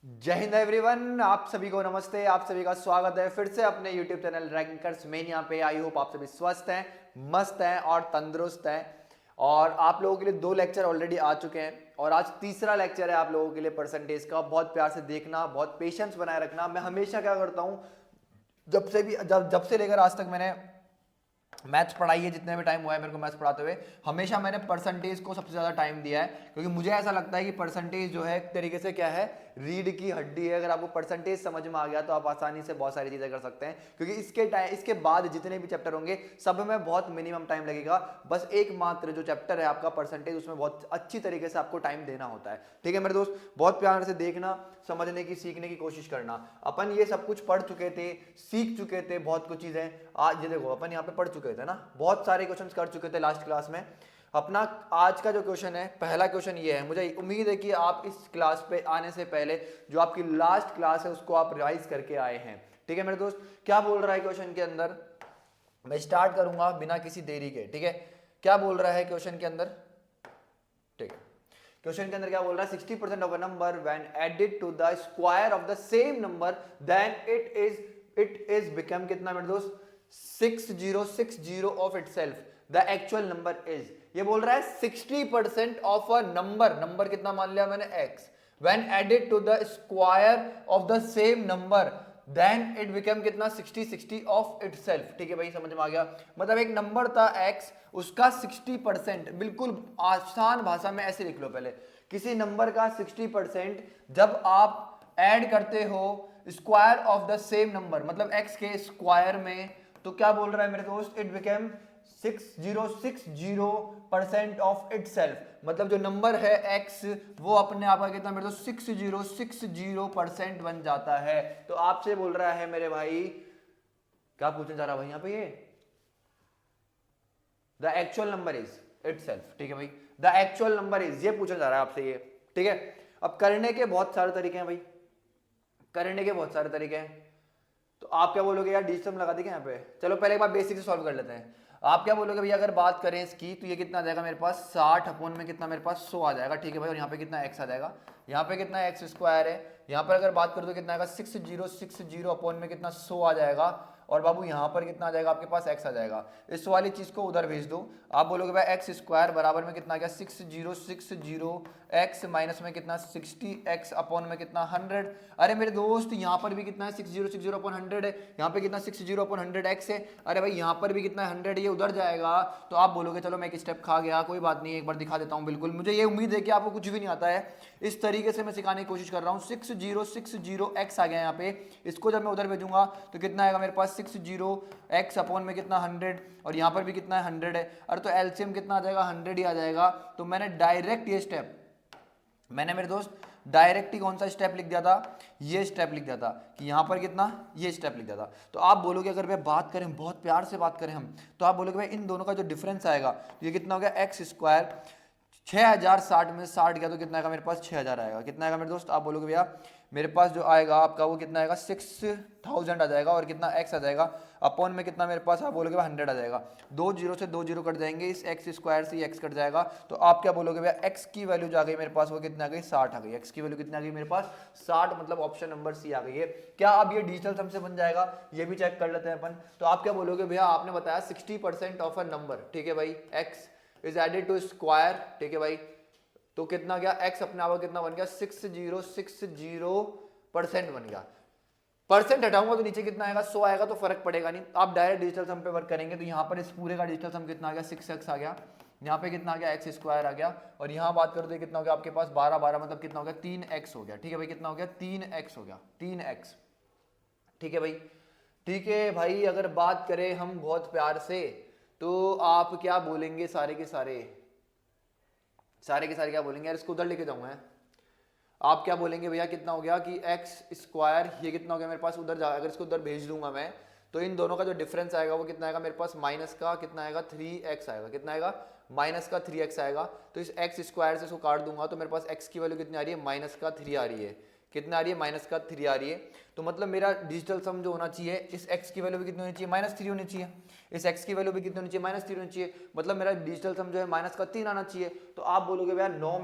जय हिंद एवरीवन, आप सभी को नमस्ते। आप सभी का स्वागत है फिर से अपने YouTube चैनल रैंकर्स में। यहाँ पे आई होप आप सभी स्वस्थ हैं, मस्त हैं और तंदुरुस्त हैं। और आप लोगों के लिए 2 लेक्चर ऑलरेडी आ चुके हैं और आज तीसरा लेक्चर है आप लोगों के लिए परसेंटेज का। बहुत प्यार से देखना, बहुत पेशेंस बनाए रखना। मैं हमेशा क्या करता हूँ, जब से लेकर आज तक मैंने मैथ्स पढ़ाई है, जितने भी टाइम हुआ है मेरे को मैथ्स पढ़ाते हुए, हमेशा मैंने परसेंटेज को सबसे ज़्यादा टाइम दिया है। क्योंकि मुझे ऐसा लगता है कि परसेंटेज जो है एक तरीके से क्या है, रीढ़ की हड्डी है। अगर आपको परसेंटेज समझ में आ गया तो आप आसानी से बहुत सारी चीज़ें कर सकते हैं। क्योंकि इसके बाद जितने भी चैप्टर होंगे सब में बहुत मिनिमम टाइम लगेगा। बस एकमात्र जो चैप्टर है आपका परसेंटेज, उसमें बहुत अच्छी तरीके से आपको टाइम देना होता है। ठीक है मेरे दोस्त, बहुत प्यार से देखना, समझने की, सीखने की कोशिश करना। अपन ये सब कुछ पढ़ चुके थे, सीख चुके थे बहुत कुछ चीज़ें। आज ये देखो, अपन यहाँ पे पढ़ चुके थे ना, बहुत सारे क्वेश्चंस कर चुके थे लास्ट क्लास में। अपना आज का जो क्वेश्चन है, पहला क्वेश्चन ये है। मुझे उम्मीद है कि आप इस क्लास पे आने से पहले जो आपकी लास्ट क्लास है उसको आप रिवाइज करके आए हैं। ठीक है मेरे दोस्त, क्या बोल रहा है क्वेश्चन के अंदर, मैं स्टार्ट करूंगा बिना किसी देरी के। ठीक है, क्या बोल रहा है क्वेश्चन के अंदर? ठीक है, क्वेश्चन के अंदर क्या बोल रहा है, 60% of a number when added to the square of the same number then it is become कितना मेरे दोस्त, 6060 of itself. The actual number is, ये बोल रहा है 60% ऑफ अ नंबर कितना मान लिया मैंने, x, when added to the square of the same number then it become कितना, 60 ऑफ इटसेल्फ। ठीक है भाई, समझ में आ गया। मतलब एक नंबर था x, उसका 60%, बिल्कुल आसान भाषा में ऐसे लिख लो पहले, किसी नंबर का 60% जब आप ऐड करते हो square of the same number, मतलब x के स्क्वायर में, तो क्या बोल रहा है मेरे दोस्त, इट बिकेम 6060% ऑफ इटसेल्फ। मतलब जो नंबर है x, वो अपने आप का कितना मेरे दोस्त, 6060% बन जाता है। तो आपसे बोल रहा है मेरे भाई, क्या पूछने जा रहा है भाई यहाँ पे, ये the actual number is itself. ठीक है भाई, द एक्चुअल नंबर इज, ये पूछा जा रहा है आपसे ये। ठीक है, अब करने के बहुत सारे तरीके हैं भाई, करने के बहुत सारे तरीके हैं। तो आप क्या बोलोगे यार, डिजिटल लगा देंगे यहाँ पे? चलो पहले एक बार बेसिक से सॉल्व कर लेते हैं। आप क्या बोलोगे भैया, अगर बात करें इसकी तो ये कितना आ जाएगा मेरे पास, 60 अपॉन में कितना मेरे पास 100 आ जाएगा। ठीक है भाई, और यहाँ पे कितना x आ जाएगा, यहाँ पे कितना एक्स स्क्वायर है, यहाँ पर अगर बात करूँ तो कितना आएगा, 6060 अपॉन में कितना 100 आ जाएगा। और बाबू यहाँ पर कितना आ जाएगा आपके पास, x आ जाएगा। इस वाली चीज को उधर भेज दो। आप बोलोगे भाई एक्स स्क्वायर बराबर में कितना आ गया, 6060 x माइनस में कितना 60x अपॉन में कितना 100। अरे मेरे दोस्त यहाँ पर भी कितना है, 6060 अपॉन 100 है, यहाँ पे कितना 60 अपॉन 100x है। अरे भाई यहाँ पर भी कितना 100, ये उधर जाएगा। तो आप बोलोगे चलो मैं एक स्टेप खा गया, कोई बात नहीं, एक बार दिखा देता हूँ। बिल्कुल, मुझे ये उम्मीद है कि आपको कुछ भी नहीं आता है, इस तरीके से मैं सिखाने की कोशिश कर रहा हूँ। 6060x आ गया यहाँ पे, इसको जब मैं उधर भेजूंगा तो कितना आएगा मेरे पास, 60x अपॉन में कितना 100, और यहाँ पर भी कितना है 100 है। अरे तो एलसीएम कितना आ जाएगा, 100 ही आ जाएगा। तो मैंने डायरेक्ट ये स्टेप, मैंने मेरे दोस्त डायरेक्ट ही कौन सा स्टेप लिख दिया था, ये स्टेप लिख दिया था कि यहाँ पर कितना, ये स्टेप लिख दिया था। तो आप बोलोगे, अगर भाई बात करें, बहुत प्यार से बात करें हम, तो आप बोलोगे भाई इन दोनों का जो डिफरेंस आएगा, ये कितना हो गया, एक्स स्क्वायर 6060 में 60 गया तो कितना आएगा मेरे पास, 6000 आएगा। कितना आएगा मेरे दोस्त, आप बोलोगे भैया मेरे पास जो आएगा आपका वो कितना आएगा, 6000 आ जाएगा, और कितना x आ जाएगा अपॉन में कितना मेरे पास, आप बोलोगे 100 आ जाएगा। 2 जीरो से 2 जीरो कट जाएंगे, इस एक्स स्क्वायर से x कट जाएगा। तो आप क्या बोलोगे भैया, x की वैल्यू जो आ गई मेरे पास वो कितना आ गई, 60 आ गई। x की वैल्यू कितना आ गई मेरे पास, 60, मतलब ऑप्शन नंबर सी आ गई है। क्या अब ये डिजिटल सम से बन जाएगा, ये भी चेक कर लेते हैं अपन। तो आप क्या बोलोगे भैया, आपने बताया 60% ऑफ अ नंबर, ठीक है भाई, x is added to square, ठीक है भाई, तो कितना गया, x अपने आप कितना बन गया, 6060% बन गया। परसेंट हटाऊंगा तो नीचे कितना आएगा, 100 आएगा, तो फर्क पड़ेगा नहीं। आप डायरेक्ट डिजिटल सम पे वर्क करेंगे तो यहाँ पर इस पूरे का डिजिटल सम कितना आ गया, 6x आ गया, यहाँ पे कितना आ गया, एक्स स्क्वायर आ गया, और यहाँ बात करो तो कितना हो गया आपके पास, 12 मतलब कितना हो गया, 3x हो गया। ठीक है भाई, कितना हो गया, 3x हो गया, 3x। ठीक है भाई, ठीक है भाई। अगर बात करें हम बहुत प्यार से, तो आप क्या बोलेंगे, सारे के सारे क्या बोलेंगे यार, इसको उधर लेके जाऊंगा। आप क्या बोलेंगे भैया, कितना हो गया कि एक्स स्क्वायर, ये कितना हो गया मेरे पास, उधर जा, अगर इसको उधर भेज दूंगा मैं, तो इन दोनों का जो डिफरेंस आएगा वो कितना आएगा मेरे पास, माइनस का कितना आएगा, 3x आएगा। कितना आएगा, माइनस का 3x आएगा। तो इस एक्स स्क्वायर से इसको काट दूंगा तो मेरे पास x की वैल्यू कितनी आ रही है, माइनस का 3 आ रही है। कितना आ रही है, माइनस का 3 आ रही है। तो मतलब मेरा डिजिटल सम जो होना चाहिए, इस x की वैल्यू भी कितनी होनी चाहिए, -3 होनी चाहिए। इस x की वैल्यू भी कितनी होनी चाहिए, -3 होनी चाहिए। मतलब मेरा डिजिटल सम जो है माइनस का 3 आना चाहिए। तो आप बोलोगे भैया 9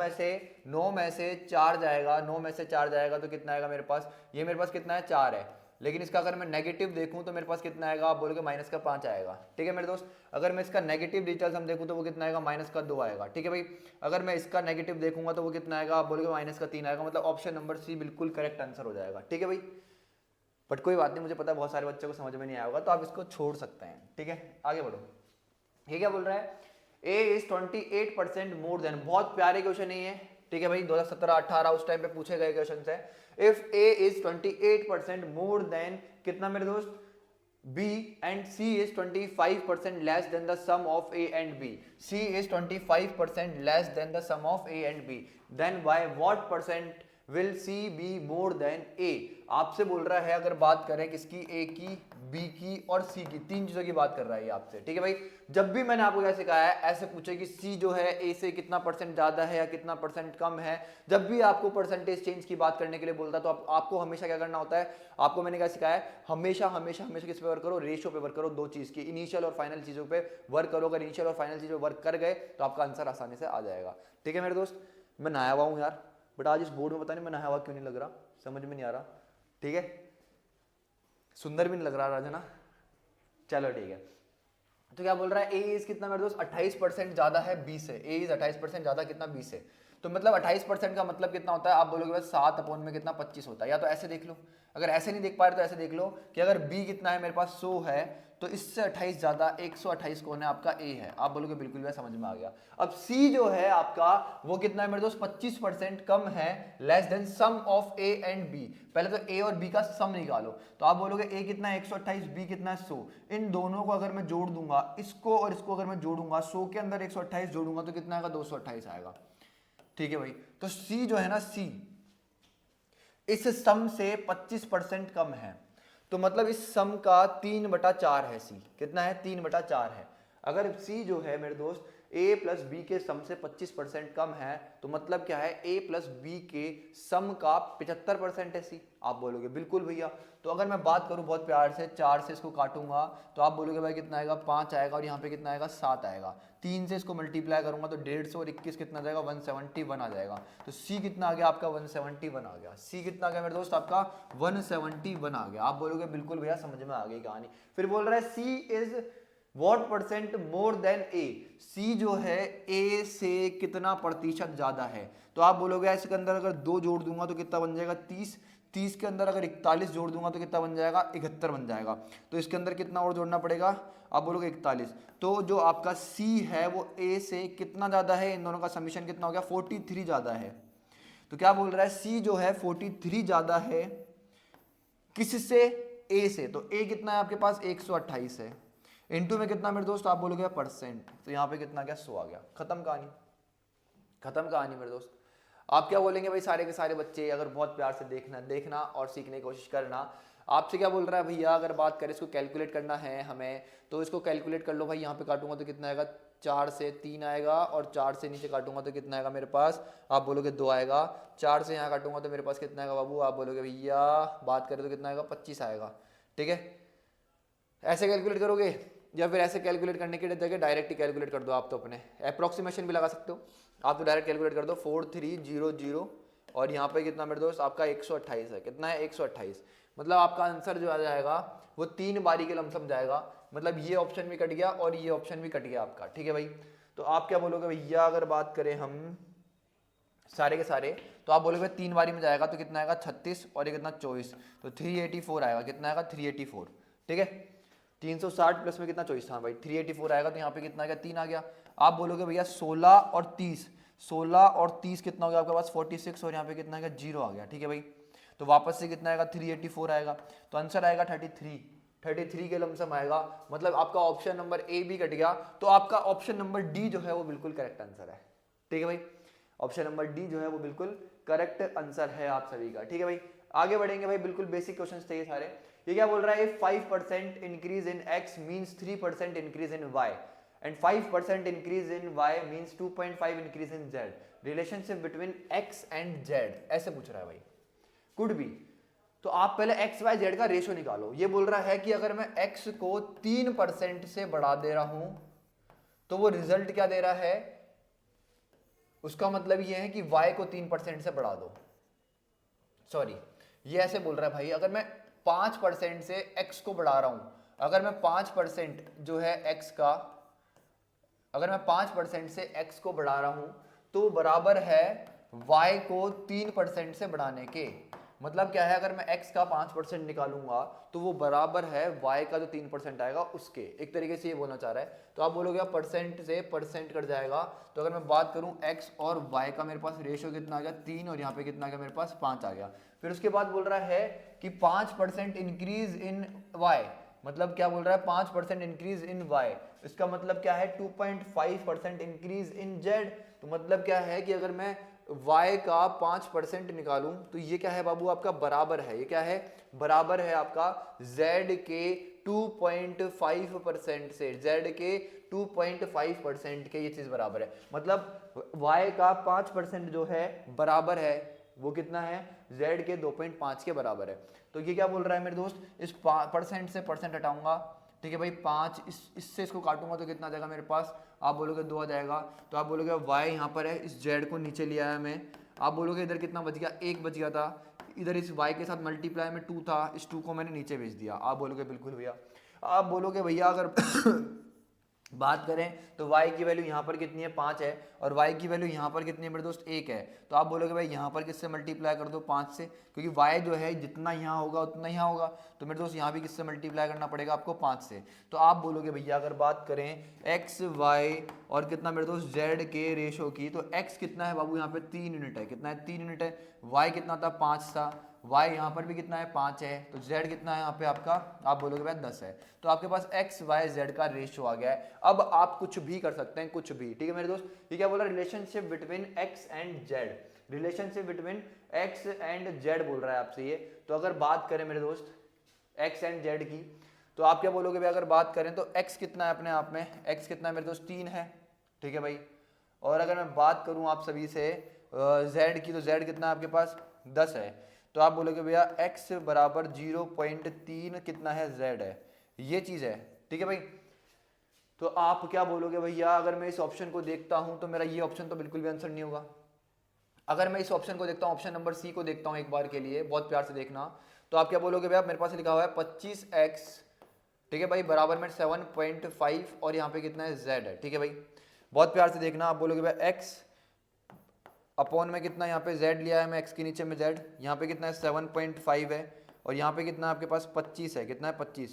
में से 4 जाएगा, 9 में से 4 जाएगा तो कितना आएगा मेरे पास, ये मेरे पास कितना है 4 है। लेकिन इसका अगर मैं नेगेटिव देखूं तो मेरे पास कितना आएगा, आप बोलोगे माइनस का 5 आएगा। ठीक है मेरे दोस्त, अगर मैं इसका नेगेटिव डिजिटल सम देखूं तो वो कितना आएगा, माइनस का 2 आएगा। ठीक है भाई, अगर मैं इसका नेगेटिव देखूंगा तो वो कितना आएगा, आप बोलोगे माइनस का 3 आएगा। मतलब ऑप्शन नंबर सी बिल्कुल करेक्ट आंसर हो जाएगा। ठीक है भाई, बट कोई बात नहीं, मुझे पता है बहुत सारे बच्चों को समझ में नहीं आया होगा, तो आप इसको छोड़ सकते हैं। ठीक है, आगे बढ़ो। ये क्या बोल रहा है, ए इज 28% मोर देन, बहुत प्यारे क्वेश्चन नहीं है। ठीक है भाई, 2017-18 उस टाइम पे पूछे गए क्वेश्चन है। If A is 28% more than कितना मेरे दोस्त, B and C is 25% less than the sum of A and B. C is 25% less than the sum of A and B. Then by what percent will C be more than A? आपसे बोल रहा है, अगर बात करें किसकी, A की, B की और C की, तीन चीजों की बात कर रहा है ये आपसे। ठीक है भाई, जब भी मैंने आपको क्या सिखाया है, ऐसे पूछे कि C जो है A से कितना परसेंट ज्यादा है या कितना परसेंट कम है, जब भी आपको परसेंटेज चेंज की बात करने के लिए बोलता है तो आपको हमेशा क्या करना होता है, आपको मैंने क्या सिखाया है, हमेशा हमेशा हमेशा किस पे वर्क करो, रेशियो पे वर्क करो, दो चीज की, इनिशियल और फाइनल चीजों पे वर्क करो। अगर इनिशियल और फाइनल चीजों पे वर्क कर गए तो आपका आंसर आसानी से आ जाएगा। ठीक है मेरे दोस्त, मैं नहाया हुआ हूँ यार, बट आज इस बोर्ड में पता नहीं मैं नहाया हुआ क्यों नहीं लग रहा, समझ में नहीं आ रहा। ठीक है, सुंदर भी नहीं लग रहा राजा ना, चलो ठीक है। तो क्या बोल रहा है, ए इज कितना मेरे दोस्त, 28% ज्यादा है बी से। ए इज 28% ज्यादा कितना, बी से। तो मतलब 28% का मतलब कितना होता है, आप बोलोगे बस 7 अपॉन में कितना, 25 होता है। या तो ऐसे देख लो, अगर ऐसे नहीं देख पा रहे तो ऐसे देख लो कि अगर बी कितना है मेरे पास 100 है, तो इससे 28 ज्यादा 128 कौन है, आपका ए है। आप बोलोगे बिल्कुल भी, समझ में आ गया। अब सी जो है आपका, वो कितना है मेरे दोस्त, 25% कम है, less than sum of A and B. पहले तो ए और बी का सम निकालो, तो आप बोलोगे ए कितना है 128, बी कितना है 100। इन दोनों को अगर मैं जोड़ दूंगा, इसको और इसको अगर मैं जोड़ूंगा, 100 के अंदर 128 जोड़ूंगा तो कितना आएगा, 228 आएगा। ठीक है भाई, तो सी जो है ना, सी इस सम से 25% कम है, तो मतलब इस सम का 3/4 है। सी कितना है, 3/4 है। अगर सी जो है मेरे दोस्त a प्लस बी के सम से 25% कम है, तो मतलब क्या है, a प्लस बी के सम का 75% है सी। आप बोलोगे बिल्कुल भैया। तो अगर मैं बात करूं बहुत प्यार से, 4 से इसको काटूंगा तो आप बोलोगे भाई कितना आएगा, 5 आएगा, और यहाँ पे कितना आएगा, 7 आएगा। 3 से इसको मल्टीप्लाई करूंगा तो 150 और 21 कितना आ जाएगा, 171 आ जाएगा। तो सी कितना आ गया आपका, 171 आ गया। सी कितना आ गया मेरे दोस्त, आपका 171 आ गया। आप बोलोगे बिल्कुल भैया समझ में आ गई कहानी। फिर बोल रहा है C is what percent more than A, C जो है ए से कितना प्रतिशत ज्यादा है। तो आप बोलोगे इसके अंदर अगर 2 जोड़ दूंगा तो कितना बन जाएगा, 30। 30 के अंदर अगर 41 जोड़ दूंगा तो कितना बन जाएगा, 71 बन जाएगा। तो इसके अंदर कितना और जोड़ना पड़ेगा, आप बोलोगे 41। तो जो आपका सी है वो ए से कितना ज्यादा है, इन दोनों का समीशन कितना हो गया, 43 ज्यादा है। तो क्या बोल रहा है, सी जो है 43 ज्यादा है किससे, ए से। तो ए कितना है आपके पास, 128 है। इनटू में कितना मेरे दोस्त, आप बोलोगे परसेंट, तो यहाँ पे कितना गया, 100 आ गया। खत्म कहानी, खत्म कहानी मेरे दोस्त। आप क्या बोलेंगे भाई, सारे के सारे बच्चे अगर बहुत प्यार से देखना और सीखने की कोशिश करना। आपसे क्या बोल रहा है भैया, अगर बात करें इसको कैलकुलेट करना है हमें, तो इसको कैलकुलेट कर लो भाई। यहाँ पे काटूंगा तो कितना आएगा, 4 से 3 आएगा, और 4 से नीचे काटूंगा तो कितना आएगा मेरे पास, आप बोलोगे 2 आएगा। 4 से यहाँ काटूंगा तो मेरे पास कितना आएगा बाबू, आप बोलोगे भैया बात करें तो कितना आएगा, 25 आएगा। ठीक है, ऐसे कैलकुलेट करोगे या फिर ऐसे कैलकुलेट करने की जगह डायरेक्ट ही कैलकुलेट कर दो। आप तो अपने अप्रोक्सीमेशन भी लगा सकते हो, आप तो डायरेक्ट कैलकुलेट कर दो, 4300 और यहाँ पे कितना मेरे दोस्त आपका 128 है। कितना है, 128। मतलब आपका आंसर जो आ जाएगा वो 3 बारी के लमसम जाएगा। मतलब ये ऑप्शन भी कट गया और ये ऑप्शन भी कट गया आपका। ठीक है भाई, तो आप क्या बोलोगे भैया, अगर बात करें हम सारे के सारे, तो आप बोलोगे 3 बारी में जाएगा तो कितना आएगा, 36 और ये कितना 24, तो 384 आएगा। कितना आएगा, 384। ठीक है, 360 प्लस में कितना 24 था भाई, 384 आएगा। तो यहाँ पे कितना आ गया, 3 आ गया। आप बोलोगे भैया 16 और 30, 16 और 30 कितना हो गया आपके पास, 46, और यहाँ पे कितना आ गया, 0 आ गया। ठीक है भाई, तो वापस से कितना आएगा, 384 आएगा। तो आंसर आएगा 33 के लमसम आएगा। मतलब आपका ऑप्शन नंबर ए भी कट गया, तो आपका ऑप्शन नंबर डी जो है वो बिल्कुल करेक्ट आंसर है। ठीक है भाई, ऑप्शन नंबर डी जो है वो बिल्कुल करेक्ट आंसर है आप सभी का। ठीक है भाई, आगे बढ़ेंगे भाई, बिल्कुल बेसिक क्वेश्चंस थे ये सारे। ये क्या बोल रहा है, 5% increase in x means 3% increase in y and 5% increase in y means 2.5 increase in z, relationship between x and z, ऐसे पूछ रहा है भाई। Could be. तो आप पहले एक्स वाई जेड का रेशो निकालो। ये बोल रहा है कि अगर मैं एक्स को 3% से बढ़ा दे रहा हूं तो वो रिजल्ट क्या दे रहा है, उसका मतलब ये है कि y को 3% से बढ़ा दो। सॉरी, ये ऐसे बोल रहा है भाई, अगर मैं 5% से x को बढ़ा रहा हूं, अगर मैं 5% जो है x का, अगर मैं 5% से x को बढ़ा रहा हूं तो बराबर है y को 3% से बढ़ाने के। मतलब क्या है, अगर मैं x का 5% निकालूंगा तो वो बराबर है y का जो 3% आएगा उसके। एक तरीके से ये बोलना चाह रहा है। तो आप बोलोगे परसेंट से परसेंट कट जाएगा, तो अगर मैं बात करूं x और y का, मेरे पास रेशियो कितना आ गया 3, और यहाँ पे कितना आ गया मेरे पास 5 आ गया। फिर उसके बाद बोल रहा है कि 5% इंक्रीज इन y, मतलब क्या बोल रहा है 5% इंक्रीज इन y, इसका मतलब क्या है 2.5% इंक्रीज इन z। तो मतलब क्या है कि अगर मैं y का 5% निकालूं तो ये क्या है बाबू आपका बराबर है, ये क्या है बराबर है आपका z के 2.5% से, z के 2.5% के, ये चीज बराबर है। मतलब y का 5% जो है बराबर है वो कितना है z के 2.5 के बराबर है। तो ये क्या बोल रहा है मेरे दोस्त, इस परसेंट से परसेंट हटाऊंगा, ठीक है भाई 5, इससे इसको काटूंगा तो कितना आ जाएगा मेरे पास, आप बोलोगे 2 आ जाएगा। तो आप बोलोगे y यहाँ पर है, इस z को नीचे लिया है मैं, आप बोलोगे इधर कितना बच गया 1 बच गया था, इधर इस y के साथ मल्टीप्लाई में 2 था, इस 2 को मैंने नीचे भेज दिया। आप बोलोगे बिल्कुल भैया। आप बोलोगे भैया अगर बात करें तो y की वैल्यू यहाँ पर कितनी है 5 है, और y की वैल्यू यहाँ पर कितनी है मेरे दोस्त 1 है। तो आप बोलोगे भाई यहाँ पर किससे मल्टीप्लाई कर दो 5 से, क्योंकि y जो है जितना यहाँ होगा उतना यहाँ होगा। तो मेरे दोस्त यहाँ भी किससे मल्टीप्लाई करना पड़ेगा आपको 5 से। तो आप बोलोगे भैया अगर बात करें x y और कितना मेरे दोस्त z के रेशो की, तो x कितना है बाबू यहाँ पे 3 यूनिट है, कितना है 3 यूनिट है, y कितना था 5 था, y यहाँ पर भी कितना है 5 है, तो z कितना है यहाँ पे आपका, आप बोलोगे भाई 10 है। तो आपके पास x y z का रेशियो आ गया है। अब आप कुछ भी कर सकते हैं, कुछ भी, ठीक है मेरे दोस्त। ये क्या बोला, relationship between x and z, relationship between x and z बोल रहा है आपसे ये। तो अगर बात करें मेरे दोस्त x एंड z की, तो आप क्या बोलोगे भाई, अगर बात करें तो x कितना है अपने आप में, x कितना है मेरे दोस्त 3 है, ठीक है भाई। और अगर मैं बात करूं आप सभी से z की, तो z कितना है आपके पास 10 है। तो आप बोलोगे भैया x बराबर 0.3 कितना है z है, ये चीज है, ठीक है भाई। तो आप क्या बोलोगे भैया, अगर मैं इस ऑप्शन को देखता हूं तो मेरा ये ऑप्शन तो बिल्कुल भी आंसर नहीं होगा। अगर मैं इस ऑप्शन को देखता हूं, ऑप्शन नंबर सी को देखता हूं एक बार के लिए, बहुत प्यार से देखना, तो आप क्या बोलोगे भैया, मेरे पास लिखा हुआ है 25x, ठीक है भाई, बराबर में 7.5, और यहाँ पे कितना है z है, ठीक है भाई। बहुत प्यार से देखना, आप बोलोगे भाई x अपॉन में कितना, यहाँ पे z लिया है मैं, x के नीचे में z, यहाँ पे कितना है 7.5 है, और यहाँ पे कितना आपके पास 25 है, कितना है 25,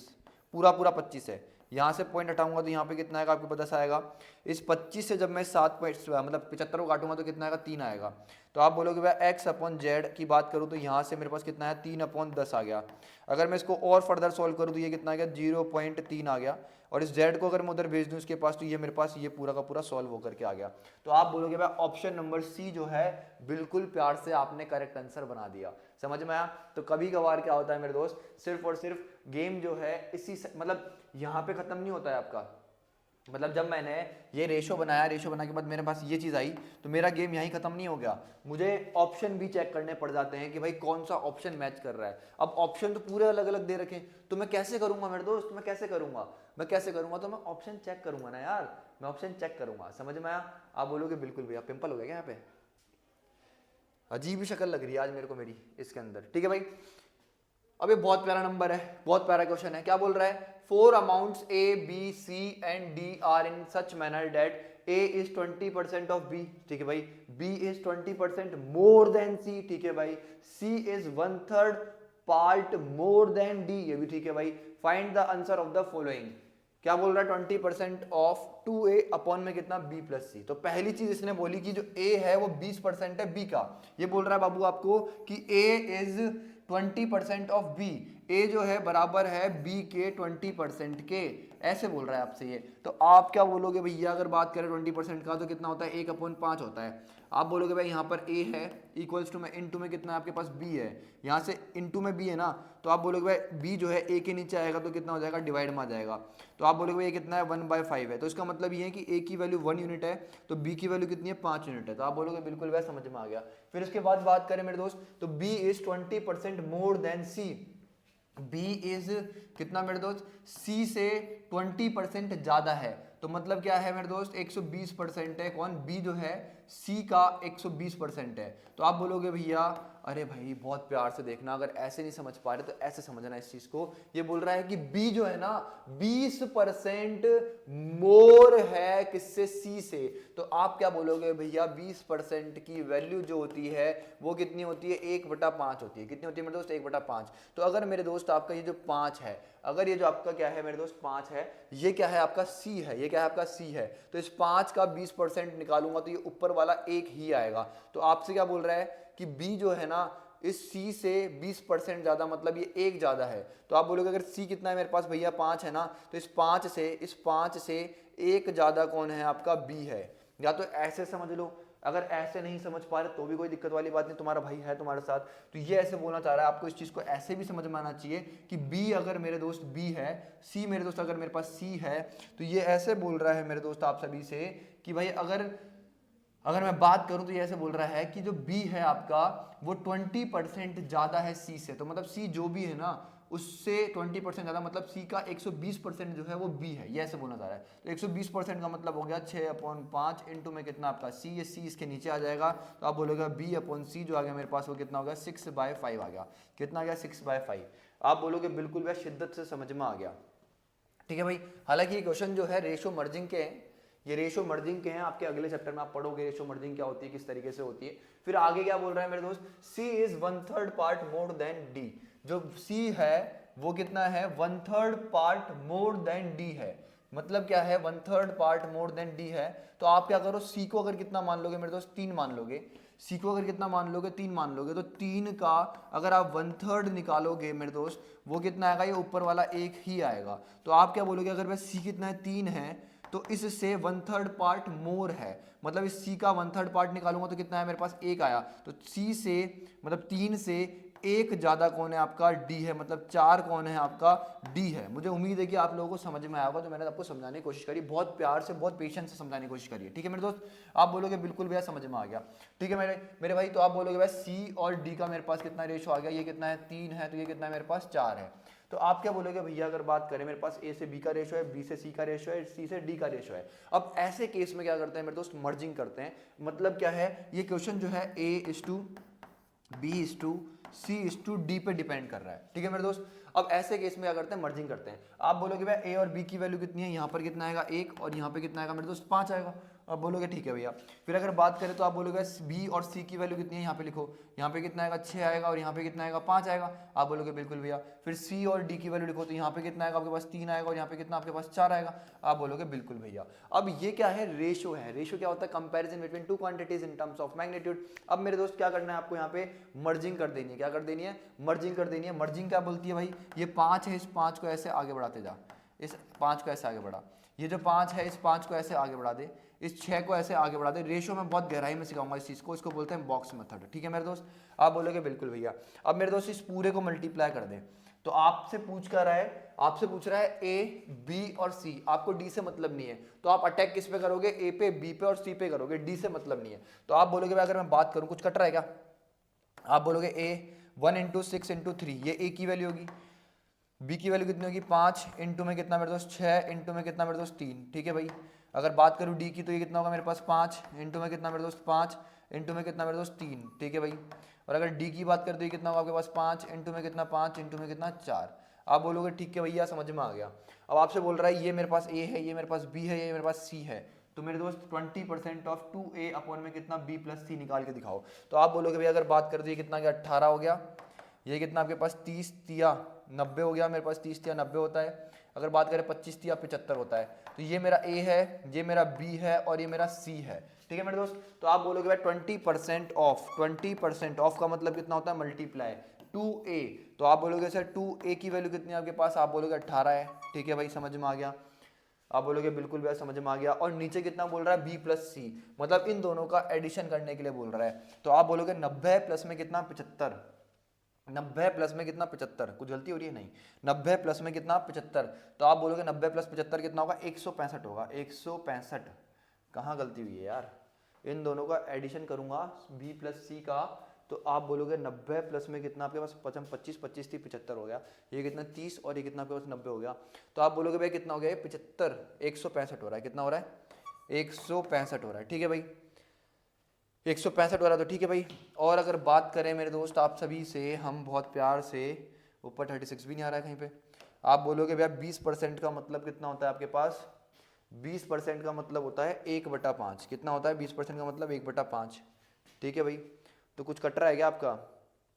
पूरा पूरा 25 है। यहाँ से पॉइंट हटाऊंगा तो यहाँ पे कितना आएगा आपको 10 आएगा। इस 25 से जब मैं 7 मतलब 75 को काटूंगा तो कितना आएगा 3 आएगा। तो आप बोलोगे भाई x अपॉन जेड की बात करूँ तो यहाँ से मेरे पास कितना है 3/10 आ गया। अगर मैं इसको और फर्दर सॉल्व करूँ तो ये कितना आ गया 0.3 आ गया, और इस z को अगर मैं उधर भेज दूँ इसके पास तो ये मेरे पास ये पूरा का पूरा सॉल्व होकर के आ गया। तो आप बोलोगे भाई ऑप्शन नंबर सी जो है बिल्कुल प्यार से आपने करेक्ट आंसर बना दिया। समझ में आया। तो कभी कभार क्या होता है मेरे दोस्त, सिर्फ और सिर्फ गेम जो है इसी मतलब यहाँ पे खत्म नहीं होता है आपका। मतलब जब मैंने ये रेशो बनाया, रेशो बनाने के बाद मेरे पास ये चीज़ आई तो मेरा गेम यहीं खत्म नहीं हो गया, मुझे ऑप्शन भी चेक करने पड़ जाते हैं कि भाई कौन सा ऑप्शन मैच कर रहा है। अब ऑप्शन तो पूरे अलग अलग दे रखे, तो मैं कैसे करूंगा मेरे दोस्त, मैं कैसे करूंगा, तो मैं ऑप्शन चेक करूंगा ना यार, मैं ऑप्शन चेक करूंगा। समझ में आया। आप बोलोगे बिल्कुल भैया पिंपल हो गया क्या यहाँ पे, अजीब ही शक्ल लग रही है आज मेरे को मेरी इसके अंदर, ठीक है भाई। अब ये बहुत प्यारा नंबर है, बहुत प्यारा क्वेश्चन है। क्या बोल रहा है, 4 amounts A, B, C and D are in such manner that A is 20% of B, ठीक है भाई, B is 20% more than C, ठीक है भाई, C is 1/3 part more than D, ये भी ठीक है भाई। Find the answer of the following. क्या बोल रहा है 20% ऑफ 2A अपॉन में कितना B प्लस C। तो पहली चीज इसने बोली कि जो A है वो 20% है B का। ये बोल रहा है बाबू आपको कि A is 20% of B, A जो है बराबर है B के 20% के, ऐसे बोल रहा है आपसे ये। तो आप क्या बोलोगे भैया, अगर बात करें 20% का तो कितना होता है 1/5 होता है। आप बोलोगे भाई यहाँ पर a है इक्वल्स टू में इनटू में कितना है आपके पास b है, यहाँ से इनटू में b है ना, तो आप बोलोगे भाई b जो है a के नीचे आएगा तो कितना हो जाएगा, डिवाइड में आ जाएगा। तो आप बोलोगे भाई ये कितना है 1/5 है, तो इसका मतलब ये है कि a की वैल्यू 1 यूनिट है तो b की वैल्यू कितनी है 5 यूनिट है। तो आप बोलोगे बिल्कुल वह समझ में आ गया। फिर उसके बाद बात करें मेरे दोस्त, तो b is 20% more than c। b is कितना मेरे दोस्त, c से 20% ज्यादा है, तो मतलब क्या है मेरे दोस्त 120% है। कौन, b जो है c का 120% है। तो आप बोलोगे भैया अरे भाई बहुत प्यार से देखना, अगर ऐसे नहीं समझ पा रहे तो ऐसे समझना इस चीज को। ये बोल रहा है कि b जो है ना 20% मोर है किससे, c से। तो आप क्या बोलोगे भैया 20% की वैल्यू जो होती है वो कितनी होती है, 1/5 होती है। कितनी होती है मेरे दोस्त, 1/5। तो अगर मेरे दोस्त आपका ये जो 5 है, अगर ये जो आपका क्या है मेरे दोस्त 5 है, ये क्या है आपका c है, ये क्या है आपका c है, तो इस 5 का 20% निकालूंगा तो ये ऊपर वाला 1 ही आएगा। तो आपसे क्या बोल रहा है कि b जो है ना इस c से 20% ज्यादा, मतलब ये 1 ज्यादा है। तो आप बोलोगे अगर c कितना है मेरे पास भैया 5 है ना, तो इस 5 से 1 ज्यादा कौन है आपका b है। या तो ऐसे समझ लो, अगर ऐसे नहीं समझ पा रहे तो भी कोई दिक्कत वाली बात नहीं, तुम्हारा भाई है तुम्हारे साथ। तो ये ऐसे बोलना चाह रहा है, आपको इस चीज को ऐसे भी समझ में आना चाहिए कि b अगर मेरे दोस्त b है, c मेरे दोस्त अगर मेरे पास c है, तो ये ऐसे बोल रहा है मेरे दोस्त आप सभी से कि भाई अगर मैं बात करूं तो ये ऐसे बोल रहा है कि जो b है आपका वो 20% ज्यादा है c से। तो मतलब c जो भी है ना उससे 20% ज्यादा, मतलब c का 120% जो है वो b है, ये ऐसे बोलना चाह रहा है। तो 120% का मतलब हो गया 6/5 इंटू में कितना आपका c, ये c इसके नीचे आ जाएगा। तो आप बोलोगे b/c जो आ गया मेरे पास वो कितना हो गया 6/5 आ गया। कितना आ गया 6/5। आप बोलोगे बिल्कुल वह शिद्दत से समझ में आ गया। ठीक है भाई, हालांकि ये क्वेश्चन जो है रेशो मर्जिंग के हैं, ये रेशो मर्जिंग के हैं, आपके अगले चैप्टर में आप पढ़ोगे रेशो मर्जिंग क्या होती है, किस तरीके से होती है। फिर आगे क्या बोल रहा है मेरे दोस्त, c is 1/3 part more than d। जो c है वो कितना है 1/3 पार्ट मोर देन d है। मतलब क्या है 1/3 पार्ट मोर देन d है। तो आप क्या करो, c को अगर कितना मान लोगे मेरे दोस्त 3 मान लोगे, c को अगर कितना मान लोगे 3 मान लोगे, तो 3 का अगर आप 1/3 निकालोगे मेरे दोस्त वो कितना आएगा, ये ऊपर वाला 1 ही आएगा। तो आप क्या बोलोगे अगर वह c कितना है 3 है तो इससे 1/3 पार्ट मोर है, मतलब इस c का 1/3 पार्ट निकालूंगा तो कितना है मेरे पास 1 आया। तो c से मतलब 3 से 1 ज्यादा कौन है आपका d है, मतलब 4 कौन है आपका d है। मुझे उम्मीद है कि आप लोगों को समझ में आया होगा, तो मैंने आपको समझाने की कोशिश करी, बहुत प्यार से बहुत पेशेंस से समझाने की कोशिश करी है। ठीक है मेरे दोस्त, आप बोलोगे बिल्कुल भैया समझ में आ गया। ठीक है मेरे भाई, तो आप बोलोगे भाई c और d का मेरे पास कितना रेशो आ गया, ये कितना है 3 है, तो ये कितना है मेरे पास 4 है। तो आप क्या बोलोगे भैया अगर बात करें मेरे पास a से b का रेशो है, b से c का रेशो है, c से d का रेशो है। अब ऐसे केस में क्या करते हैं मेरे दोस्त, मर्जिंग करते हैं। मतलब क्या है, ये क्वेश्चन जो है a:2 b:2 c:d पे डिपेंड कर रहा है। ठीक है मेरे दोस्त, अब ऐसे केस में क्या करते हैं, मर्जिंग करते हैं। आप बोलोगे भाई a और b की वैल्यू कितनी है, यहाँ पर कितना आएगा 1 और यहाँ पे कितना आएगा मेरे दोस्त 5 आएगा। अब बोलोगे ठीक है भैया। फिर अगर बात करें तो आप बोलोगे b और c की वैल्यू कितनी है, यहाँ पे लिखो, यहाँ पे कितना आएगा 6 आएगा और यहाँ पे कितना आएगा 5 आएगा। आप बोलोगे बिल्कुल भैया। फिर c और d की वैल्यू लिखो, तो यहाँ पे कितना आएगा आपके पास 3 आएगा और यहाँ पे कितना आपके पास 4 आएगा। आप बोलोगे बिल्कुल भैया। अब ये क्या है, रेशो है। रेशो क्या होता है, comparison between two quantities in terms of magnitude. अब मेरे दोस्त क्या करना है आपको, यहाँ पे मर्जिंग कर देनी है। क्या कर देनी है, मर्जिंग कर देनी है। मर्जिंग क्या बोलती है भाई, ये 5 है, इस 5 को ऐसे आगे बढ़ाते जा, इस 5 को ऐसे आगे बढ़ा, ये जो 5 है इस 5 को ऐसे आगे बढ़ा दे, इस 6 को ऐसे आगे बढ़ा दे। रेशो में बहुत गहराई में सिखाऊंगा इस चीज को, इसको बोलते हैं बॉक्स मेथड। ठीक है मेरे दोस्त, आप बोलोगे बिल्कुल भैया। अब मेरे दोस्त इस पूरे को मल्टीप्लाई कर दें, तो आपसे पूछ रहा है a b और c, आपको d से मतलब नहीं है, तो आप अटैक किस पे करोगे, a पे b पे और c पे करोगे, d से मतलब नहीं है। तो आप बोलोगे भाई अगर मैं बात करूं कुछ कट रहा है क्या, आप बोलोगे a 1 इंटू 6 इंटू 3, ये a की वैल्यू होगी, b की वैल्यू कितनी होगी 5 इंटू में कितना मेरे दोस्त 6 इंटू में कितना मेरे दोस्त 3। ठीक है भाई, अगर बात करूँ d की तो ये कितना होगा मेरे पास 5 इंटू में कितना मेरे दोस्त 5 इंटू में कितना मेरे दोस्त 3। ठीक है भाई, और अगर d की बात करते हैं कितना होगा आपके पास 5 इंटू में कितना 5 इंटू में कितना 4। आप बोलोगे ठीक है भैया समझ में आ गया। अब आपसे बोल रहा है ये मेरे पास a है, ये मेरे पास b है, ये मेरे पास c है, तो मेरे दोस्त 20% ऑफ 2a अपॉन में कितना b प्लस c निकाल के दिखाओ। तो आप बोलोगे भैया अगर बात कर दी कितना गया 18 हो गया, ये कितना आपके पास 30 तिया 90 हो गया, मेरे पास 30 तिया 90 होता है। अगर बात करें 25 तिया 75 होता है। तो ये मेरा a है, ये मेरा b है और ये मेरा c है। ठीक है मेरे दोस्त, तो आप बोलोगे भाई 20% ऑफ, 20% ऑफ का मतलब कितना होता है मल्टीप्लाई 2a। तो आप बोलोगे सर 2a की वैल्यू कितनी है आपके पास, आप बोलोगे 18 है। ठीक है भाई समझ में आ गया। आप बोलोगे बिल्कुल भैया समझ में आ गया। और नीचे कितना बोल रहा है, b प्लस सी, मतलब इन दोनों का एडिशन करने के लिए बोल रहा है। तो आप बोलोगे 90 प्लस में कितना, 75। 90 प्लस में कितना, 75। कुछ गलती हो रही है, नहीं, 90 प्लस में कितना, 75। तो आप बोलोगे 90 प्लस 75 कितना होगा, 165 होगा, 165। कहाँ गलती हुई है यार, इन दोनों का एडिशन करूंगा b प्लस सी का, तो आप बोलोगे 90 प्लस में कितना आपके पास, 25, 25 थी 75 हो गया, ये कितना 30 और ये कितना आपके पास 90 हो गया। तो आप बोलोगे भाई कितना हो गया, 75, 165 हो रहा है, कितना हो रहा है, 165 हो रहा है, ठीक है भाई, 165 हो रहा है, तो ठीक है भाई। और अगर बात करें मेरे दोस्त आप सभी से, हम बहुत प्यार से, ऊपर 36 भी नहीं आ रहा है कहीं पे, आप बोलोगे भैया 20% का मतलब कितना होता है आपके पास, 20% का मतलब होता है 1/5। कितना होता है 20% का मतलब, 1/5, ठीक है भाई। तो कुछ कट रहा है क्या आपका,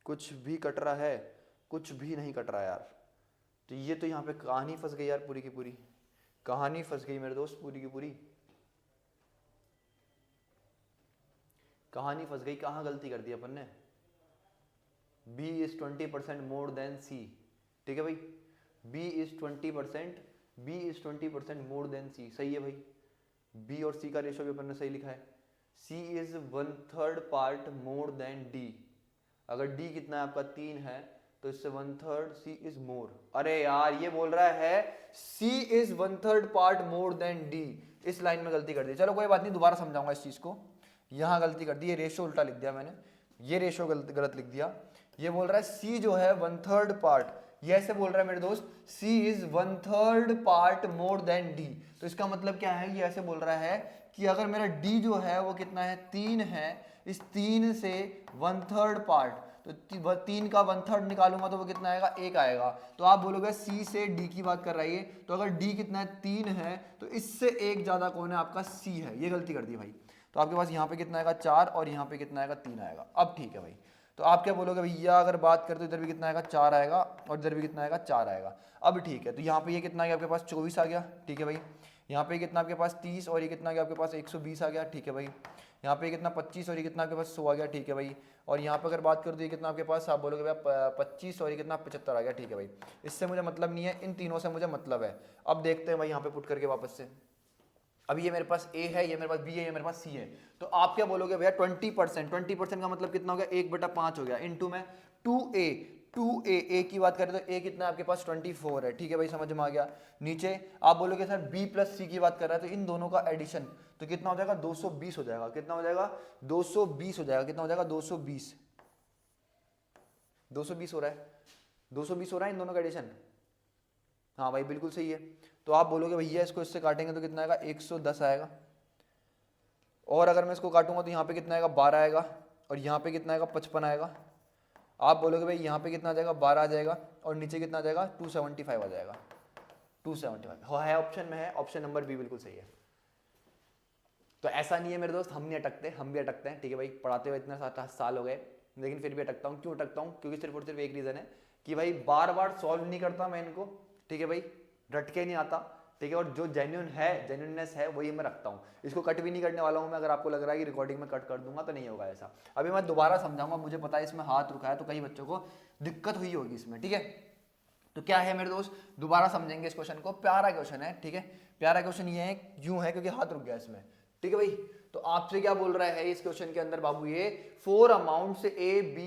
कुछ भी कट रहा है, कुछ भी नहीं कट रहा है यार। तो ये तो यहाँ पे कहानी फंस गई यार, पूरी की पूरी कहानी फंस गई मेरे दोस्त, पूरी की पूरी कहानी फंस गई। कहाँ गलती कर दी अपन ने, b is 20% more than c, ठीक है भाई, b is 20%, b is 20% more than c, सही है भाई। b और c का रेशो भी अपन ने सही लिखा है। c is 1/3 part more than d, अगर d कितना है आपका 3 है, तो इससे 1/3 c इज मोर। अरे यार ये बोल रहा है c is 1/3 part more than d, इस लाइन में गलती कर दी। चलो कोई बात नहीं, दोबारा समझाऊंगा इस चीज को। यहाँ गलती कर दी, ये रेशो उल्टा लिख दिया मैंने, ये रेशो गलत लिख दिया। ये बोल रहा है c जो है 1/3 पार्ट, ये ऐसे बोल रहा है मेरे दोस्त, c is 1/3 part more than d। तो इसका मतलब क्या है, ये ऐसे बोल रहा है कि अगर मेरा d जो है वो कितना है, 3 है, इस 3 से 1/3 पार्ट, तो 3 का 1/3 निकालूंगा तो वो कितना आएगा, 1 आएगा। तो आप बोलोगे c से d की बात कर रही है, तो अगर d कितना है, 3 है, तो इससे एक ज्यादा कौन है आपका, c है। ये गलती कर दी भाई। तो आपके पास यहाँ पे कितना आएगा, 4, और यहाँ पे कितना आएगा, 3 आएगा। अब ठीक है भाई। तो आप क्या बोलोगे भैया, अगर बात करें तो इधर भी कितना आएगा, 4 आएगा, और इधर भी कितना आएगा, 4 आएगा। अब ठीक है, तो यहाँ पे ये कितना आ गया आपके पास, 24 आ गया, ठीक है भाई। यहाँ पे कितना आपके पास 30, और ये कितना आ गया आपके पास 120 आ गया, ठीक है भाई। यहाँ पे कितना 25, और ये कितना आपके पास 100 आ गया, ठीक है भाई। और यहाँ पे अगर बात करो तो ये कितना आपके पास, आप बोलोगे भैया 25, और ये कितना 75 आ गया, ठीक है भाई। इससे मुझे मतलब नहीं है, इन तीनों से मुझे मतलब है। अब देखते हैं भाई यहाँ पे पुट करके वापस से। अब ये मेरे पास a है, ये मेरे पास b है, ये मेरे पास c है। तो आप क्या बोलोगे भैया 20%, 20% का मतलब कितना हो गया, 1/5 हो गया, इनटू में 2a, 2a, a की बात करें तो a कितना आपके पास 24 है, ठीक है भाई, समझ में आ गया। नीचे आप बोलोगे सर b प्लस c की बात कर रहा है, तो इन दोनों का एडिशन तो कितना हो जाएगा, 220 हो जाएगा। कितना हो जाएगा, 220 हो जाएगा। कितना हो जाएगा, 220, 220 हो रहा है, 220 हो रहा है इन दोनों का एडिशन। हाँ भाई बिल्कुल सही है। तो आप बोलोगे भैया इसको इससे काटेंगे तो कितना आएगा, 110 आएगा। और अगर मैं इसको काटूंगा तो यहाँ पे कितना आएगा, 12 आएगा, और यहाँ पे कितना आएगा, 55 आएगा। आप बोलोगे भाई यहाँ पे कितना आ जाएगा, 12 आ जाएगा, और नीचे कितना आ जाएगा, 275 आ जाएगा। 275 है ऑप्शन में, है ऑप्शन नंबर बी बिल्कुल सही है। तो ऐसा नहीं है मेरे दोस्त, हम नहीं अटकते, हम भी अटकते हैं, ठीक है भाई। पढ़ाते हुए इतने साल हो गए, लेकिन फिर भी अटकता हूँ। क्यों अटकता हूँ, क्योंकि सिर्फ और सिर्फ एक रीज़न है कि भाई बार बार सॉल्व नहीं करता मैं इनको, ठीक है भाई, रट के नहीं आता, ठीक है। और जो जेन्युइन है, जेन्युइननेस है, वही मैं रखता हूँ। इसको कट भी नहीं करने वाला हूँ मैं। अगर आपको लग रहा है कि रिकॉर्डिंग में कट कर दूंगा तो नहीं होगा ऐसा। अभी मैं दोबारा समझाऊंगा, मुझे पता है इसमें हाथ रुका है तो कई बच्चों को दिक्कत हुई होगी इसमें, ठीक है। तो क्या है मेरे दोस्त, दोबारा समझेंगे इस क्वेश्चन को। प्यारा क्वेश्चन है, ठीक है, प्यारा क्वेश्चन ये है, यूं है क्योंकि हाथ रुक गया इसमें, ठीक है भाई। तो आपसे क्या बोल रहा है इस क्वेश्चन के अंदर बाबू, ये 4 amounts A, B,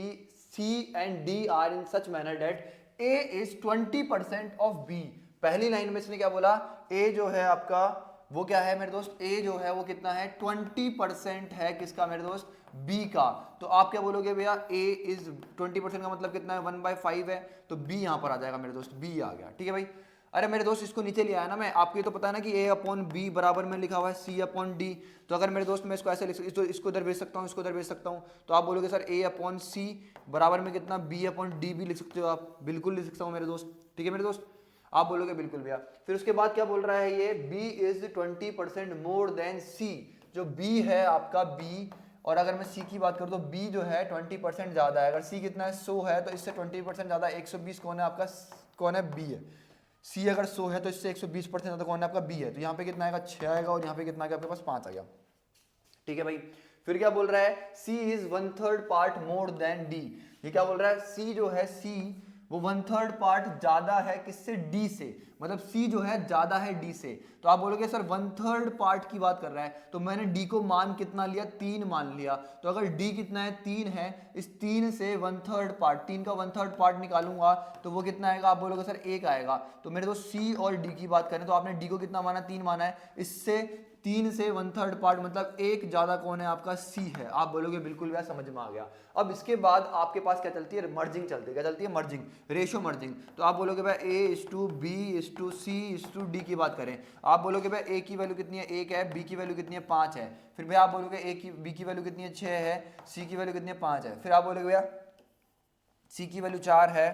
C and D are in such manner that A is 20% of B। पहली लाइन में इसने क्या बोला, A जो है आपका वो क्या है मेरे दोस्त, A जो है वो कितना है, 20% है किसका मेरे दोस्त, B का। तो आप क्या बोलोगे भैया, A इज 20% का मतलब कितना है, 1/5 है, तो B यहां पर आ जाएगा मेरे दोस्त, B आ गया, ठीक है भाई। अरे मेरे दोस्त इसको नीचे ले आया ना मैं, आपको ये तो पता है ना कि A/B बराबर में लिखा हुआ है C/D। तो अगर मेरे दोस्त मैं इसको ऐसे लिख सकता हूँ, इसको इधर भेज सकता हूँ, इसको इधर भेज सकता हूँ, तो आप बोलोगे सर A/C बराबर में कितना, B/D भी लिख सकते हो आप। बिल्कुल लिख सकता हूँ मेरे दोस्त, ठीक है मेरे दोस्त। आप बोलोगे बिल्कुल भैया। फिर उसके बाद क्या बोल रहा है ये, B is 20% more than C। जो B है आपका B, और अगर मैं C की बात करूँ तो B जो है 20% ज्यादा है। अगर C कितना है, 100 है, तो इससे 20% ज्यादा 120 कौन है आपका, कौन है, B है। C अगर 100 है तो इससे 120% ज्यादा कौन है आपका, B है। तो यहाँ पे कितना आएगा, 6 आएगा, और यहाँ पे कितना आएगा आपके पास, 5 आ गया, ठीक है भाई। फिर क्या बोल रहा है, C is 1/3 part more than D। ये क्या बोल रहा है, C जो है, C वो 1/3 पार्ट ज्यादा है किससे, डी से, मतलब सी जो है ज्यादा है डी से। तो आप बोलोगे सर 1/3 पार्ट की बात कर रहा है, तो मैंने डी को मान कितना लिया, 3 मान लिया। तो अगर डी कितना है, 3 है, इस 3 से 1/3 पार्ट, 3 का 1/3 पार्ट निकालूंगा तो वो कितना आएगा, आप बोलोगे सर 1 आएगा। तो मेरे दोस्त सी और डी की बात करें तो आपने डी को कितना माना, 3 माना है, इससे 3 से 1/3 पार्ट मतलब एक ज्यादा कौन है, आपका सी है। आप बोलोगे बिल्कुल भैया समझ में आ गया। अब इसके बाद आपके पास क्या चलती है, मर्जिंग चलती है। क्या चलती है, मर्जिंग, रेशियो मर्जिंग। तो आप बोलोगे भाई A:B:C:D की बात करें, आप बोलोगे भाई ए की वैल्यू कितनी है, 1 है, बी की वैल्यू कितनी है, 5 है। फिर भैया आप बोलोगे बी की वैल्यू कितनी है, 6 है, सी की वैल्यू कितनी है, 5 है। फिर आप बोलोगे भैया सी की वैल्यू 4 है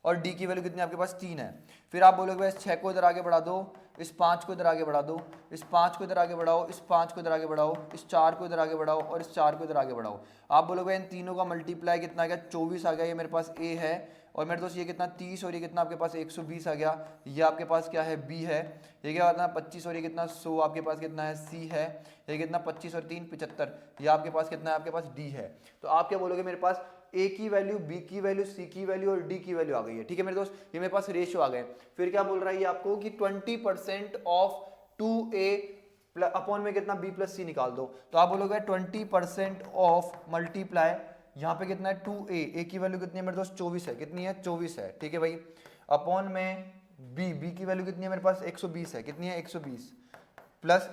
और डी की वैल्यू कितनी है, आपके पास 3 है। फिर आप बोलोगे भाई इस 6 को इधर आगे बढ़ा दो, इस 5 को इधर आगे बढ़ा दो, इस 5 को इधर आगे बढ़ाओ, इस 5 को इधर आगे बढ़ाओ, इस 4 को इधर आगे बढ़ाओ और इस 4 को इधर आगे बढ़ाओ। आप बोलोगे इन तीनों का मल्टीप्लाई कितना आ गया, 24 आ गया। ये मेरे पास ए है और मेरे दोस्त ये कितना 30 और ये कितना आपके पास 120 आ गया। ये आपके पास क्या है, बी है। ये क्या होता है 25 और ये कितना 100, आपके पास कितना है, सी है। ये कितना 25 और 3 75, ये आपके पास कितना है, आपके पास डी है। तो आप क्या बोलोगे, मेरे पास ए की वैल्यू, बी की वैल्यू, सी की वैल्यू और डी की वैल्यू आ गई है। ठीक है मेरे दोस्त, ये मेरे पास रेशियो आ गए। फिर क्या बोल रहा है ये आपको कि 20% ऑफ 2a अपॉन में कितना b प्लस सी निकाल दो। तो आप बोलोगे 20% ऑफ मल्टीप्लाई, यहाँ पे कितना है 2a, a की वैल्यू कितनी है मेरे दोस्त 24 है, कितनी है 24 है। ठीक है भाई, अपॉन में b की वैल्यू कितनी है मेरे पास 120 है, कितनी है 120, प्लस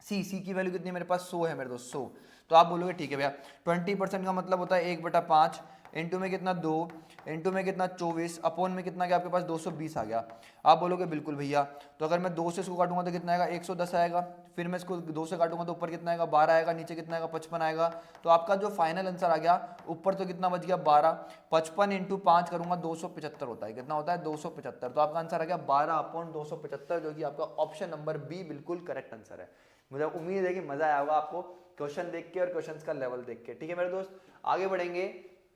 सी की वैल्यू कितनी है मेरे पास 100 है मेरे दोस्त 100। तो आप बोलोगे ठीक है भैया 20% का मतलब होता है 1/5, इंटू में कितना 2, इंटू में कितना 24, अपॉन में कितना गया आपके पास 220 आ गया। आप बोलोगे बिल्कुल भैया, तो अगर मैं 2 से इसको काटूंगा तो कितना आएगा 110 आएगा। फिर मैं इसको 2 से काटूंगा तो ऊपर कितना आएगा 12 आएगा, नीचे कितना आएगा 55 आएगा। तो आपका जो फाइनल आंसर आ गया ऊपर तो कितना बच गया 12, 55 इंटू 5 करूंगा 275 होता है। कितना होता है 275। तो आपका आंसर आ गया 12/275, जो कि आपका ऑप्शन नंबर बी बिल्कुल करेक्ट आंसर है। मुझे उम्मीद है कि मजा आया होगा आपको क्वेश्चन देख के और क्वेश्चंस का लेवल देख के। ठीक है मेरे दोस्त, आगे बढ़ेंगे।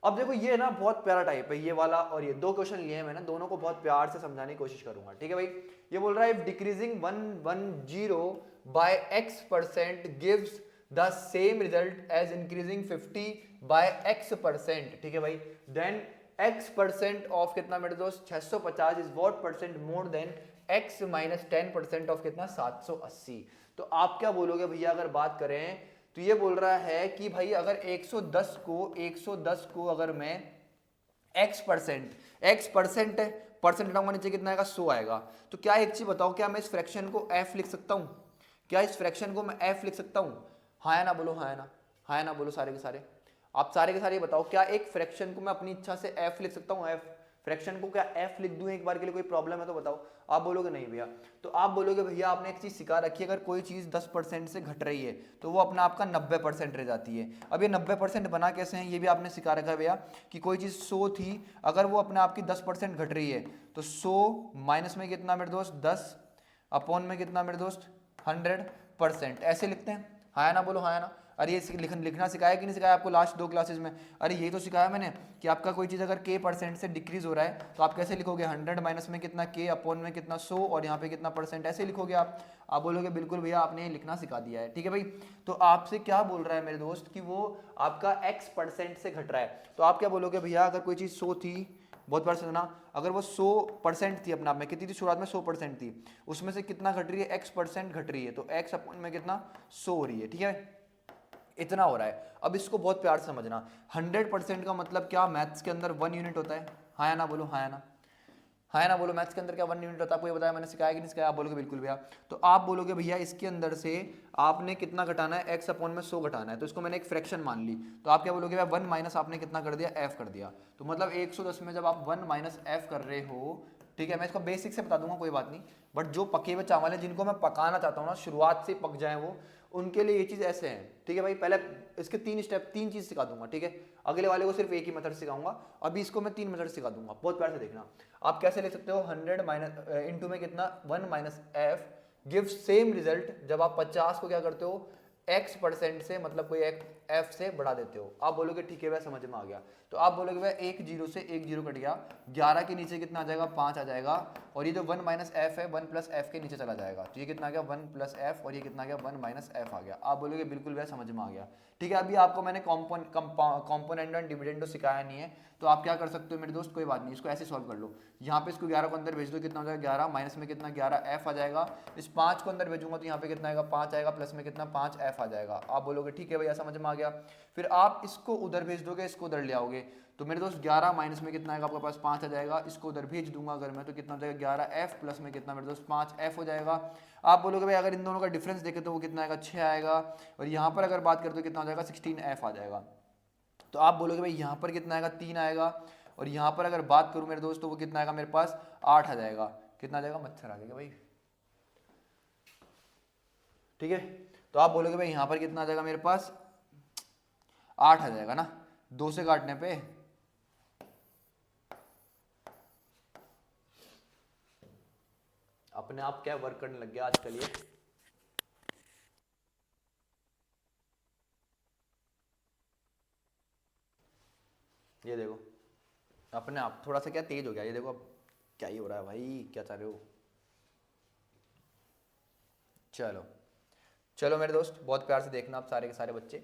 अब देखो ये ना बहुत प्यारा टाइप है ये वाला, और ये 2 क्वेश्चन लिए हैं मैंने, दोनों को बहुत प्यार से समझाने की कोशिश करूंगा। ठीक है भाई, ये बोल रहा है if decreasing 110 by x% gives the same result as increasing 50 by x%। ठीक है भाई, देन x% ऑफ कितना मेरे दोस्त 650 is what percent more than x minus 10% of कितना 780। तो आप क्या बोलोगे भैया, अगर बात करें तो ये बोल रहा है कि भाई अगर 110 को अगर मैं x परसेंट है, परसेंट हटाऊंगा नीचे कितना आएगा 100 आएगा। तो क्या एक चीज बताओ, क्या मैं इस फ्रैक्शन को f लिख सकता हूं, क्या इस फ्रैक्शन को मैं f लिख सकता हूं? हाँ या ना बोलो, हाँ या ना, हाँ या ना बोलो सारे के सारे। आप सारे के सारे बताओ, क्या एक फ्रैक्शन को मैं अपनी इच्छा से f लिख सकता हूं? f फ्रैक्शन को क्या f लिख दूं एक बार के लिए, कोई प्रॉब्लम है तो बताओ। आप बोलोगे नहीं भैया। तो आप बोलोगे भैया आपने एक चीज सिखा रखी है, अगर कोई चीज 10% से घट रही है तो वो अपना आपका 90% रह जाती है। अब ये 90% बना कैसे हैं, ये भी आपने सिखा रखा है भैया कि कोई चीज 100 थी, अगर वो अपने आप की 10% घट रही है तो 100 माइनस में कितना मेरे दोस्त 10, अपॉन में कितना मेरे दोस्त 100%, ऐसे लिखते हैं। हाँ या ना बोलो, हाँ या ना। अरे ये लिखना सिखाया कि नहीं सिखाया आपको लास्ट 2 क्लासेस में? अरे ये तो सिखाया मैंने कि आपका कोई चीज़ अगर k% से डिक्रीज हो रहा है तो आप कैसे लिखोगे, 100 माइनस में कितना k अपॉन में कितना 100 और यहाँ पे कितना परसेंट, ऐसे लिखोगे आप बोलोगे बिल्कुल भैया आपने लिखना सिखा दिया है। ठीक है भाई, तो आपसे क्या बोल रहा है मेरे दोस्त कि वो आपका x% से घट रहा है। तो आप क्या बोलोगे भैया, अगर कोई चीज़ 100 थी, बहुत बार सुना, अगर वो 100% थी अपने आप में, कितनी थी शुरुआत में 100% थी, उसमें से कितना घट रही है x% घट रही है, तो x अपॉन में कितना 100 हो रही है। ठीक है, इतना हो रहा है। अब इसको बहुत प्यार से समझना, 100% का मतलब क्या, मैथ्स के अंदर 1 यूनिट होता है। हाँ या ना बोलो, हाँ या ना, हाँ या ना बोलो, मैथ्स के अंदर क्या 1 यूनिट होता है, आपको ये बताया मैंने, सिखाया कि नहीं सिखाया? आप बोलोगे बिल्कुल भैया। तो आप बोलोगे भैया इसके अंदर से आपने कितना घटाना है, x अपॉन में 100 घटाना है, तो इसको मैंने एक फ्रैक्शन मान ली। तो आप क्या बोलोगे भैया 1 माइनस आपने कितना कर दिया, f कर दिया। तो मतलब 110 में जब आप 1 माइनस f कर रहे हो, ठीक है, मैं इसको बेसिक से बता दूंगा कोई बात नहीं, बट जो पके हुए चावल है जिनको मैं पकाना चाहता हूँ ना, शुरुआत से पक जाए वो, उनके लिए ये चीज़ ऐसे है। ठीक है भाई, पहले इसके 3 स्टेप 3 चीज़ सिखा दूंगा। ठीक है, अगले वाले को सिर्फ एक ही मेथड सिखाऊंगा, अभी इसको मैं 3 मेथड सिखा दूंगा, बहुत प्यार से देखना। आप कैसे ले सकते हो, 100 माइनस इंटू में कितना 1 minus F give same result, जब आप 50 को क्या करते हो x% से, मतलब कोई एफ से बढ़ा देते हो। आप बोलोगे ठीक है भैया समझ में आ गया, तो आप बोलोगे भैया एक जीरो से एक जीरो कट गया, 11 के नीचे कितना आ जाएगा 5 आ जाएगा, और ये जो 1 माइनस एफ है 1 प्लस एफ के नीचे चला जाएगा, तो ये कितना आ गया 1 प्लस एफ, और ये कितना आ गया 1 माइनस एफ आ गया। आप बोलोगे बिल्कुल भैया समझ में आ गया। ठीक है, अभी आपको मैंने कॉम्पोनेंट एंड डिविडेंड सिखाया नहीं है, तो आप क्या कर सकते हो मेरे दोस्त, कोई बात नहीं, इसको ऐसे सॉल्व कर लो। यहाँ पे इसको 11 को अंदर भेज दो, कितना हो जाएगा 11, माइनस में कितना 11 एफ आ जाएगा, इस 5 को अंदर भेजूंगा तो यहाँ पे कितना आएगा 5 आएगा, प्लस में कितना 5 एफ आ जाएगा। आप बोलोगे ठीक है भैया समझ में आ गया। फिर आप इसको उधर भेज दोगे, इसको उधर ले आओगे, तो मेरे दोस्त 11 माइनस में कितना आएगा आपके पास 5 आ जाएगा, इसको उधर भेज दूंगा अगर मैं, तो कितना हो जाएगा 11 एफ, प्लस में कितना मेरे दोस्त 5 एफ हो जाएगा। आप बोलोगे भाई अगर इन दोनों का डिफरेंस देखें तो वो कितना आएगा 6 आएगा, और यहाँ पर अगर बात करते हो कितना हो जाएगा 16 एफ आ जाएगा। तो आप बोलोगे भाई यहाँ पर कितना आएगा 3 आएगा, और यहाँ पर अगर बात करूँ मेरे दोस्त तो वो कितना आएगा मेरे पास 8 आ जाएगा। कितना आ जाएगा, मच्छर आ जाएगा भाई, ठीक है। तो आप बोलोगे भाई यहाँ पर कितना आ जाएगा मेरे पास 8 आ जाएगा ना, 2 से काटने पे अपने आप क्या वर्क करने लग गया आजकल ये देखो अपने आप थोड़ा सा क्या तेज हो गया, ये देखो अब क्या ही हो रहा है भाई, क्या चाह रहे हो। चलो चलो मेरे दोस्त बहुत प्यार से देखना आप सारे के सारे बच्चे।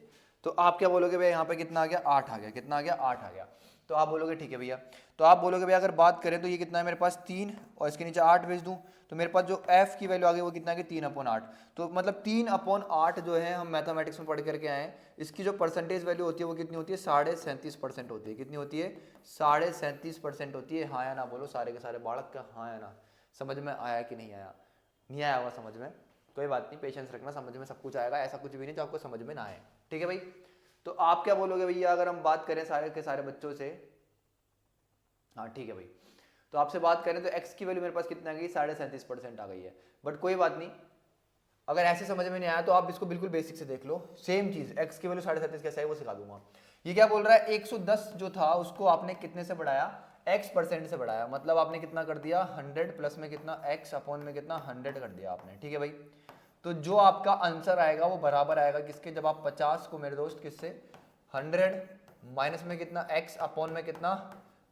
तो आप क्या बोलोगे भैया यहाँ पे कितना आ गया 8 आ गया, कितना आ गया 8 आ गया। तो आप बोलोगे ठीक है भैया, तो आप बोलोगे भैया अगर बात करें तो ये कितना है मेरे पास 3, और इसके नीचे 8 भेज दूं तो मेरे पास जो f की वैल्यू आ गई वो कितना है 3/8। तो मतलब 3/8 जो है हम मैथमेटिक्स में पढ़ करके आए हैं, इसकी जो परसेंटेज वैल्यू होती है वो कितनी होती है 37.5% होती है। कितनी होती है 37.5% होती है। हाँ या ना बोलो सारे के सारे बालक का, हाँ या ना। समझ में आया कि नहीं आया, नहीं आया होगा समझ में, कोई बात नहीं, पेशेंस रखना, समझ में सब कुछ आएगा, ऐसा कुछ भी नहीं जो आपको समझ में ना आए। ठीक है भाई, तो आप क्या बोलोगे भैया अगर हम बात करें सारे के सारे बच्चों से, हाँ ठीक है भाई, तो आपसे बात करें तो x की वैल्यू मेरे पास कितना आ गई 37.5% आ गई है। बट कोई बात नहीं, अगर ऐसे समझ में नहीं आया तो आप इसको बिल्कुल बेसिक से देख लो, सेम चीज x की वैल्यू 37.5 कैसे है वो सिखा दूंगा। ये क्या बोल रहा है 110 जो था उसको आपने कितने से बढ़ाया x% से बढ़ाया, मतलब आपने कितना कर दिया 100 प्लस में कितना x अपॉन में कितना 100 कर दिया आपने। ठीक है भाई, तो जो आपका आंसर आएगा वो बराबर आएगा किसके, जब आप 50 को मेरे दोस्त किससे 100 माइनस में कितना x अपॉन में कितना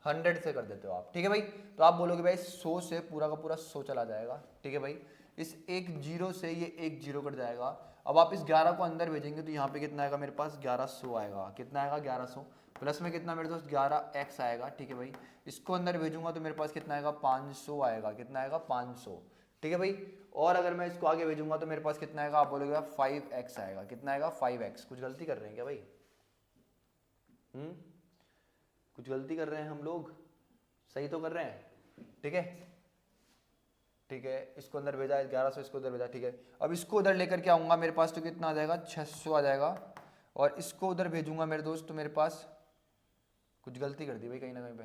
100 से कर देते हो आप। ठीक है भाई, तो आप बोलोगे भाई 100 से पूरा का पूरा 100 चला जाएगा। ठीक है भाई, इस एक जीरो से ये एक जीरो कट जाएगा। अब आप इस 11 को अंदर भेजेंगे तो यहाँ पे कितना आएगा मेरे पास 1100 आएगा। कितना आएगा 1100, प्लस में कितना मेरे दोस्त 11x आएगा। ठीक है भाई, इसको अंदर भेजूंगा तो मेरे पास कितना आएगा 500 आएगा। कितना आएगा 500। ठीक है भाई, और अगर मैं इसको आगे भेजूंगा तो मेरे पास कितना आएगा, आप बोलोगे 5x आएगा। कितना आएगा 5x। कुछ गलती कर रहे हैं क्या भाई, कुछ गलती कर रहे हैं हम लोग, सही तो कर रहे हैं। ठीक है ठीक है, इसको अंदर भेजा 1100, इसको उधर भेजा। ठीक है, अब इसको उधर लेकर के आऊंगा मेरे पास तो कितना आ जाएगा 600 आ जाएगा, और इसको उधर भेजूंगा मेरे दोस्त तो मेरे पास कुछ गलती कर दी भाई कहीं ना कहीं पे,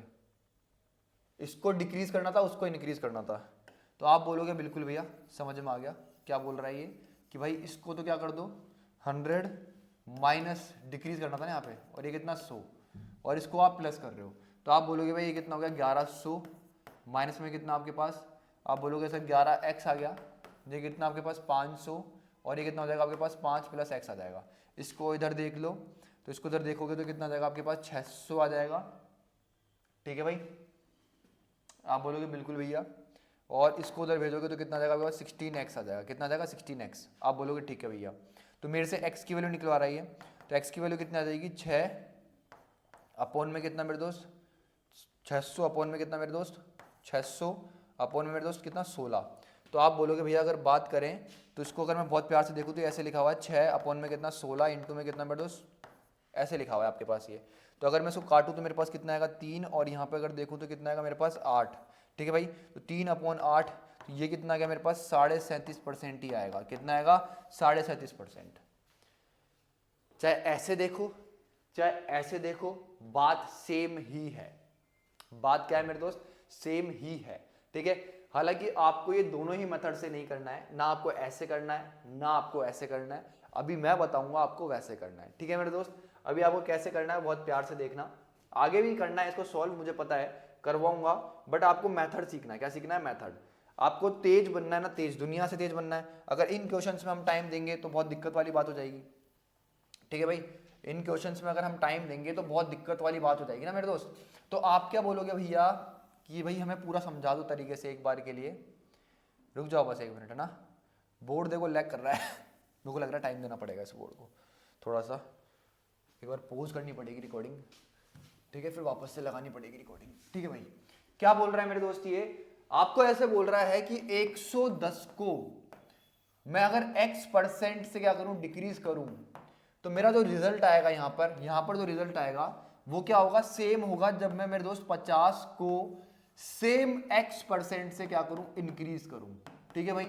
इसको डिक्रीज करना था उसको इंक्रीज करना था। तो आप बोलोगे बिल्कुल भैया समझ में आ गया क्या बोल रहा है ये, कि भाई इसको तो क्या कर दो 100 माइनस डिक्रीज करना था ना यहाँ पे, और ये कितना 100, और इसको आप प्लस कर रहे हो। तो आप बोलोगे भाई ये कितना हो गया 1100 माइनस में कितना आपके पास, आप बोलोगे सर 11x आ गया, ये कितना आपके पास 500, और ये कितना हो जाएगा आपके पास 5 प्लस x आ जाएगा। इसको इधर देख लो तो इसको इधर देखोगे तो कितना आ जाएगा आपके पास 600 आ जाएगा। ठीक है भाई, आप बोलोगे बिल्कुल भैया, और इसको उधर भेजोगे तो कितना आ जाएगा आपके पास 16x आ जाएगा। कितना आ जाएगा 16x। आप बोलोगे ठीक है भैया, तो मेरे से x की वैल्यू निकलवा रही है, तो x की वैल्यू कितनी आ जाएगी 6 अपॉन में कितना मेरे दोस्त 600 अपॉन में कितना मेरे दोस्त 600 अपॉन में मेरे दोस्त कितना 16। तो आप बोलोगे भैया अगर बात करें तो इसको अगर मैं बहुत प्यार से देखूँ तो ऐसे लिखा हुआ है 6 अपॉन में कितना 16 इंटू में कितना मेरे दोस्त ऐसे लिखा हुआ है आपके पास ये। तो अगर मैं इसको काटूँ तो मेरे पास कितना आएगा 3, और यहाँ पे अगर देखूँ तो कितना आएगा मेरे पास 8। ठीक है भाई, तो 3/8, तो ये कितना आ गया मेरे पास 37.5% ही आएगा। कितना आएगा 37.5%। चाहे ऐसे देखो चाहे ऐसे देखो, बात सेम ही है। बात क्या है मेरे दोस्त, सेम ही है। ठीक है, हालांकि आपको ये दोनों ही मेथड से नहीं करना है, ना आपको ऐसे करना है ना आपको ऐसे करना है, अभी मैं बताऊंगा आपको वैसे करना है। ठीक है मेरे दोस्त, अभी आपको कैसे करना है बहुत प्यार से देखना, आगे भी करना है इसको सॉल्व, मुझे पता है करवाऊंगा, बट आपको मेथड सीखना है। क्या सीखना है, मेथड। आपको तेज बनना है ना, तेज दुनिया से तेज बनना है। अगर इन क्वेश्चंस में हम टाइम देंगे तो बहुत दिक्कत वाली बात हो जाएगी। ठीक है भाई, इन क्वेश्चंस में अगर हम टाइम देंगे तो बहुत दिक्कत वाली बात हो जाएगी ना मेरे दोस्त। तो आप क्या बोलोगे भैया कि भाई हमें पूरा समझा दो तरीके से एक बार के लिए। रुक जाओ बस 1 मिनट है ना, बोर्ड देखो लैग कर रहा है मेरे को लग रहा है टाइम देना पड़ेगा इस बोर्ड को थोड़ा सा, एक बार पॉज करनी पड़ेगी रिकॉर्डिंग, ठीक है, फिर वापस से लगानी पड़ेगी रिकॉर्डिंग, ठीक है भाई। क्या बोल रहा है मेरे दोस्त, ये आपको ऐसे बोल रहा है कि 110 को मैं अगर x% से क्या करूं, डिक्रीज करूं, तो मेरा जो रिजल्ट आएगा यहाँ पर जो रिजल्ट आएगा वो क्या होगा, सेम होगा जब मैं मेरे दोस्त 50 को सेम x% से क्या करूं, इंक्रीज करूं। ठीक है भाई,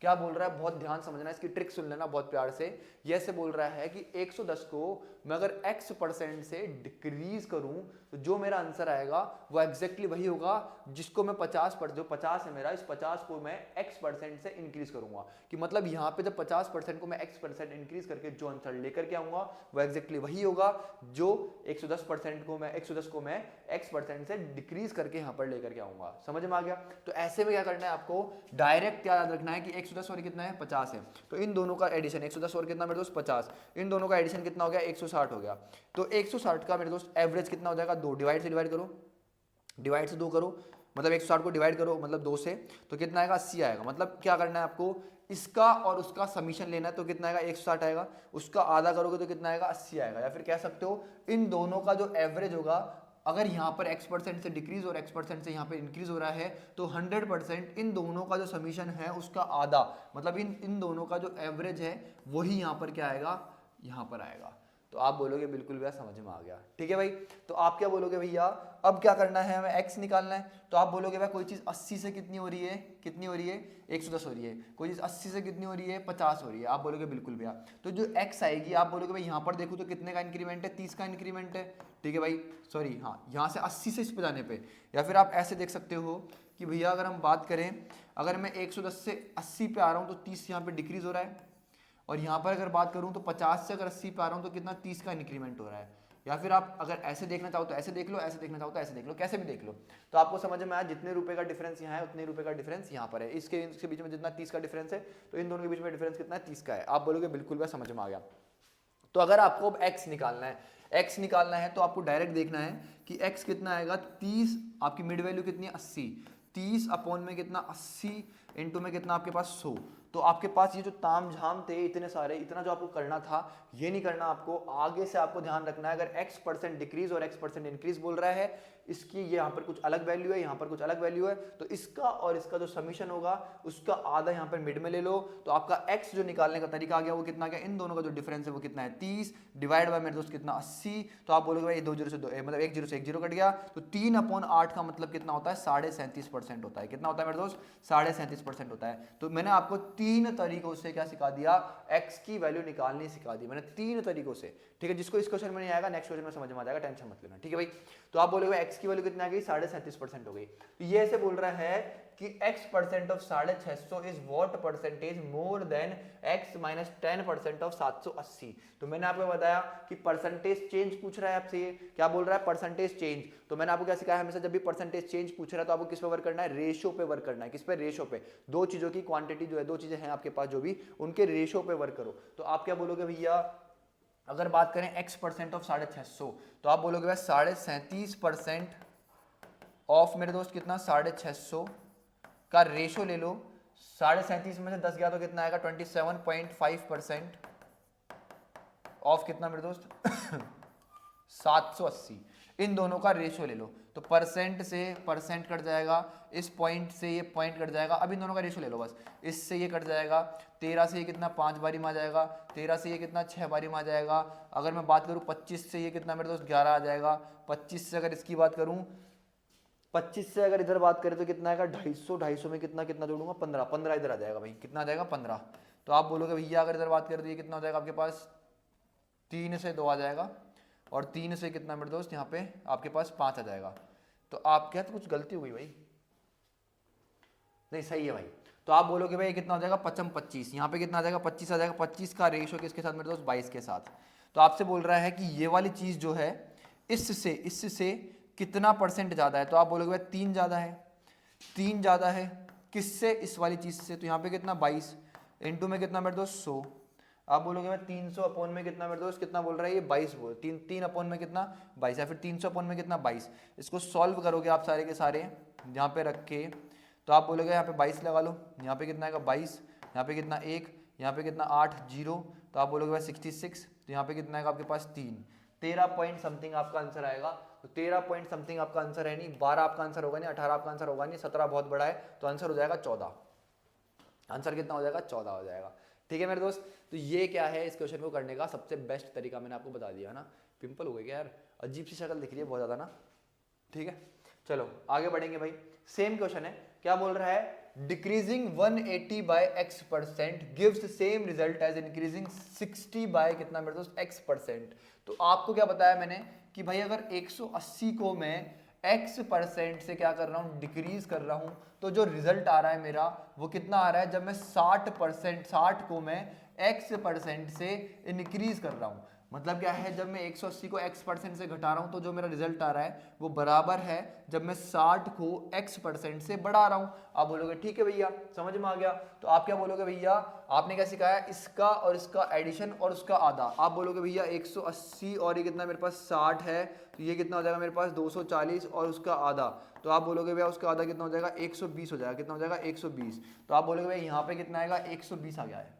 क्या बोल रहा है, बहुत ध्यान समझना, इसकी ट्रिक सुन लेना बहुत प्यार से। ये ऐसे बोल रहा है कि 110 को मैं अगर x% से डिक्रीज करूं तो जो मेरा आंसर आएगा वो एग्जैक्टली वही होगा जिसको मैं 50%, जो 50 है मेरा, इस 50 को मैं x% से इंक्रीज करूंगा। कि मतलब यहाँ पे जब 50% को मैं x% इंक्रीज करके जो आंसर लेकर के आऊंगा वो एग्जैक्टली वही होगा जो 110% को मैं 110 को मैं x% से डिक्रीज करके यहाँ पर लेकर के आऊंगा। समझ में आ गया? तो ऐसे में क्या करना है आपको, डायरेक्ट क्या याद रखना है कि 110 और कितना है, 50 है, तो इन दोनों का एडिशन 110 और कितना मेरे दोस्त 50, इन दोनों का एडिशन कितना हो गया, 160 हो गया। तो 160 का मेरे दोस्त एवरेज कितना हो जाएगा, 2 डिवाइड से डिवाइड करो, डिवाइड से 2 करो, मतलब 160 को डिवाइड करो मतलब 2 से, तो कितना आएगा, 80 आएगा। मतलब क्या करना है आपको, इसका और उसका समीशन लेना है, तो कितना आएगा, 160 आएगा, उसका आधा करोगे तो कितना आएगा, 80 आएगा। या फिर कह सकते हो इन दोनों का जो एवरेज होगा, अगर यहाँ पर x% से डिक्रीज और x% से यहाँ पे इंक्रीज हो रहा है, तो 100% इन दोनों का जो समीशन है उसका आधा, मतलब इन दोनों का जो एवरेज है वही यहाँ पर क्या आएगा, यहाँ पर आएगा। तो आप बोलोगे बिल्कुल भैया समझ में आ गया। ठीक है भाई, तो आप क्या बोलोगे भैया, अब क्या करना है, हमें x निकालना है। तो आप बोलोगे भाई कोई चीज़ 80 से कितनी हो रही है, कितनी हो रही है, 110 हो रही है, कोई चीज़ 80 से कितनी हो रही है, 50 हो रही है। आप बोलोगे बिल्कुल भैया, तो जो x आएगी, आप बोलोगे भाई यहाँ पर देखो तो कितने का इंक्रीमेंट है, 30 का इंक्रीमेंट है। ठीक है भाई, सॉरी हाँ, यहाँ से 80 से इस पे जाने पे, या फिर आप ऐसे देख सकते हो कि भैया अगर हम बात करें, अगर मैं 110 से 80 पे आ रहा हूँ तो 30 यहाँ पे डिक्रीज हो रहा है, और यहाँ पर अगर बात करूँ तो 50 से अगर 80 पे आ रहा हूँ तो कितना, 30 का इंक्रीमेंट हो रहा है। या फिर आप अगर ऐसे देखना चाहो तो ऐसे देख लो, ऐसे देखना चाहो तो ऐसे देख लो, कैसे भी देख लो। तो आपको समझ में आया, जितने रुपए का डिफरेंस यहाँ है उतने रुपए का डिफरेंस यहाँ पर है, इसके बीच में जितना 30 का डिफरेंस है, तो इन दोनों के बीच में डिफरेंस कितना है, 30 का है। आप बोलोगे बिल्कुल भी समझ में आ गया। तो अगर आपको अब x निकालना है, x निकालना है तो आपको डायरेक्ट देखना है कि x कितना आएगा, 30, आपकी मिड वैल्यू कितनी है, 80, 30 अपॉन में कितना, 80 इंटू में कितना आपके पास 100। तो आपके पास ये जो ताम झाम थे इतने सारे, इतना जो आपको करना था ये नहीं करना आपको, आगे से आपको ध्यान रखना है, अगर x% डिक्रीज और x% इंक्रीज बोल रहा है, इसकी ये यहाँ पर कुछ अलग वैल्यू है, यहाँ पर कुछ अलग वैल्यू है, तो इसका और इसका जो समीशन होगा उसका आधा यहाँ पर मिड में ले लो, तो आपका x जो निकालने का तरीका आ गया वो कितना आ गया, इन दोनों का जो डिफरेंस है वो कितना है, 30 डिवाइड बाय मेरे दोस्त कितना, 80। तो आप बोलोगे भाई 2 0 से 2 मतलब 1 0 से 1 0 कट गया, तो 3/8 का मतलब कितना होता है, 37.5% होता है। कितना होता है मेरे दोस्त, 37.5% होता है। तो मैंने आपको 3 तरीकों से क्या सिखा दिया, x की वैल्यू निकालनी सिखा दी मैंने 3 तरीकों से। ठीक है, जिसको इस क्वेश्चन में नहीं आएगा नेक्स्ट क्वेश्चन में समझ में आ जाएगा, टेंशन मत लेना। ठीक है भाई, तो आप बोलोगे x की वैल्यू कितनी आ गई, 37.5% हो गई। तो ये ऐसे बोल रहा है कि x% of 650 is what percentage more than x minus 10% of 780। तो मैंने आपको बताया कि परसेंटेज चेंज पूछ रहा है आपसे, ये क्या बोल रहा है, परसेंटेज चेंज। तो मैंने आपको क्या सिखाया, हमेशा जब भी परसेंटेज चेंज पूछ रहा है तो आपको किस पे वर्क करना है, रेशियो पे वर्क करना है। किस पे, रेशियो पे। दो चीजों की क्वांटिटी जो है, दो चीजें हैं आपके पास जो भी, उनके रेशियो पे वर्क करो। तो आप क्या बोलोगे भैया, अगर बात करें x% ऑफ 650, तो आप बोलोगे भाई 37.5% ऑफ मेरे दोस्त कितना, 650 का रेशो ले लो, 37.5 में से 10 गया तो कितना आएगा, 27.5% ऑफ कितना मेरे दोस्त 780। इन दोनों का रेशो ले लो, तो परसेंट से परसेंट कट जाएगा, इस पॉइंट से ये पॉइंट कट जाएगा, अब इन दोनों का रेशो ले लो बस, इससे ये कट जाएगा, 13 से ये कितना 5 बारी में आ जाएगा, 13 से ये कितना 6 बारी में आ जाएगा। अगर मैं बात करूँ 25 से ये कितना मेरे दोस्त 11 आ जाएगा, 25 से अगर इसकी बात करूँ, 25 से अगर इधर बात करें तो कितना आएगा, 250 में कितना कितना जोड़ूंगा, 15 इधर आ जाएगा भाई, कितना आ जाएगा 15। तो आप बोलोगे भैया अगर इधर बात करें तो ये कितना हो जाएगा आपके पास, 3 से 2 आ जाएगा, और 3 से कितना मेरे दोस्त यहाँ पे आपके पास 5 आ जाएगा। तो आप कहते कुछ गलती हुई भाई, नहीं सही है भाई। तो आप बोलोगे भाई कितना हो जाएगा, 25, यहाँ पे कितना आ जाएगा, 25 आ जाएगा। 25 का रेशो किसके साथ मेरे दोस्त, 22 के साथ। तो आपसे बोल रहा है कि ये वाली चीज जो है इससे कितना परसेंट ज्यादा है, तो आप बोलोगे भाई 3 ज्यादा है, 3 ज्यादा है किससे, इस वाली चीज से। तो यहाँ पे कितना 22 इंटू में कितना मेरे दोस्त 100, आप बोलोगे भाई 300 अपॉन में कितना मेरे दोस्त, कितना बोल रहा है ये 22 बोल, तीन अपॉन में कितना 22, या फिर 300 अपॉन में कितना 22। इसको सॉल्व करोगे आप सारे के सारे यहाँ पे रख के, तो आप बोलोगे यहाँ पे 22 लगा लो, यहाँ पे कितना आएगा 22, यहाँ पे कितना 1, यहाँ पे कितना 8 0, तो आप बोलोगे भाई 66, तो यहाँ पे कितना आएगा आपके पास 3, 13 पॉइंट समथिंग आपका आंसर आएगा। तो 13 पॉइंट समथिंग आपका आंसर है, नहीं 12 आपका आंसर होगा, नहीं 18 आपका आंसर होगा, नहीं 17 बहुत बड़ा है, तो आंसर हो जाएगा 14। आंसर कितना हो जाएगा 14 हो जाएगा। ठीक है मेरे दोस्त, तो ये क्या है इस क्वेश्चन को करने का सबसे बेस्ट तरीका मैंने आपको बता दिया है ना। पिंपल हो गए क्या यार, अजीब सी शक्ल दिख रही है बहुत ज्यादा ना। ठीक है चलो आगे बढ़ेंगे भाई। सेम क्वेश्चन है, क्या बोल रहा है, decreasing 180 by x% gives same result as increasing 60 by कितना मेरे दोस्त x%। तो आपको क्या बताया मैंने कि भाई अगर 180 को मैं x% से क्या कर रहा हूं, डिक्रीज कर रहा हूं, तो जो रिजल्ट आ रहा है मेरा वो कितना आ रहा है, जब मैं 60 को मैं x% से इंक्रीज कर रहा हूं। मतलब क्या है, जब मैं 180 को x% से घटा रहा हूं तो जो मेरा रिजल्ट आ रहा है वो बराबर है जब मैं 60 को x% से बढ़ा रहा हूं। आप बोलोगे ठीक है भैया समझ में आ गया, तो आप क्या बोलोगे भैया, आपने क्या सिखाया, इसका और इसका एडिशन और उसका आधा। आप बोलोगे भैया 180 और ये कितना मेरे पास 60 है, तो ये कितना हो जाएगा मेरे पास 240 और उसका आधा, तो आप बोलोगे भैया उसका आधा कितना हो जाएगा 120 हो जाएगा, कितना हो जाएगा 120। तो आप बोलोगे भैया यहाँ पे कितना आएगा 120 आ गया है,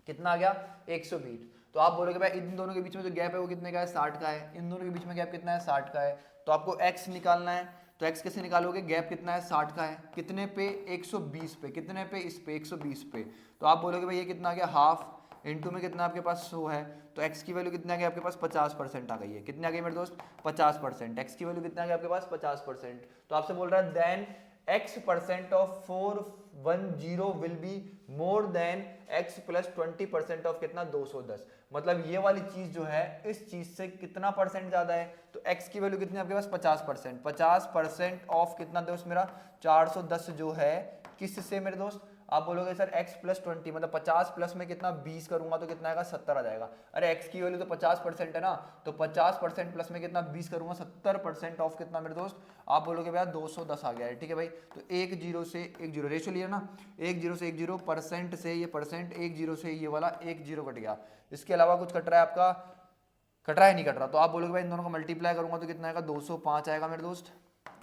कितना आ गया 120। तो आप बोलोगे भाई इन दोनों के बीच में जो गैप है वो कितने का है 60 का है, इन दोनों के बीच में गैप कितना है 60 का है। तो आपको x निकालना है, तो x कैसे निकालोगे, गैप कितना है 60 का है, कितने पे 120 पे, कितने पे इस पे 120 पे। तो आप बोलोगे भाई ये कितना आ गया हाफ, इनटू में कितना आपके पास 100 है, तो x की वैल्यू कितना आ गई आपके पास 50% आ गई है, कितनी आ गई मेरे दोस्त 50%। x की वैल्यू कितना आ गई आपके पास 50%। तो आपसे बोल रहा है then x% of 410 will be more than x plus 20% of कितना 210। मतलब ये वाली चीज जो है इस चीज से कितना परसेंट ज्यादा है, तो x की वैल्यू कितनी आपके पास 50%, 50% ऑफ कितना दोस्त मेरा 410 जो है किससे मेरे दोस्त, आप बोलोगे सर x प्लस 20 मतलब 50 प्लस में कितना 20 करूंगा तो कितना आएगा 70 आ जाएगा। अरे x की वैल्यू तो 50% है ना, तो 50% प्लस में कितना 20 करूंगा 70% ऑफ कितना मेरे दोस्त, आप बोलोगे भैया 210 आ गया है। ठीक है भाई, तो एक जीरो से एक जीरो रेशियो लिया ना, एक जीरो से एक जीरो, परसेंट से ये परसेंट, एक जीरो से ये वाला एक जीरो कट गया, इसके अलावा कुछ कट रहा है आपका, कट रहा है नहीं कट रहा। तो आप बोलोगे भाई इन दोनों को मल्टीप्लाई करूंगा तो कितना आएगा 205 आएगा मेरे दोस्त,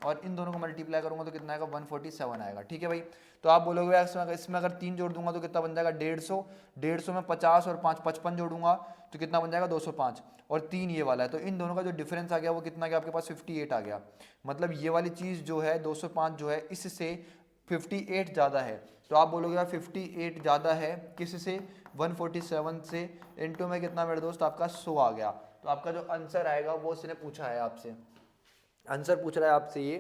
और इन दोनों को मल्टीप्लाई करूंगा तो कितना आएगा 147 आएगा। ठीक है भाई, तो आप बोलोगे इसमें अगर 3 जोड़ दूंगा तो कितना बन जाएगा 150, 150 में 50 और 5 55 जोड़ूंगा तो कितना बन जाएगा 205, और 3 ये वाला है, तो इन दोनों का जो डिफरेंस आ गया वो कितना गया आपके पास 58 आ गया। मतलब ये वाली चीज़ जो है 205 जो है इससे 58 ज़्यादा है। तो आप बोलोगे यार 58 ज़्यादा है किससे 147 से, इनटू में कितना मेरे दोस्त आपका 100 आ गया। तो आपका जो आंसर आएगा वो उसने पूछा है आपसे, आंसर पूछ रहा है आपसे ये,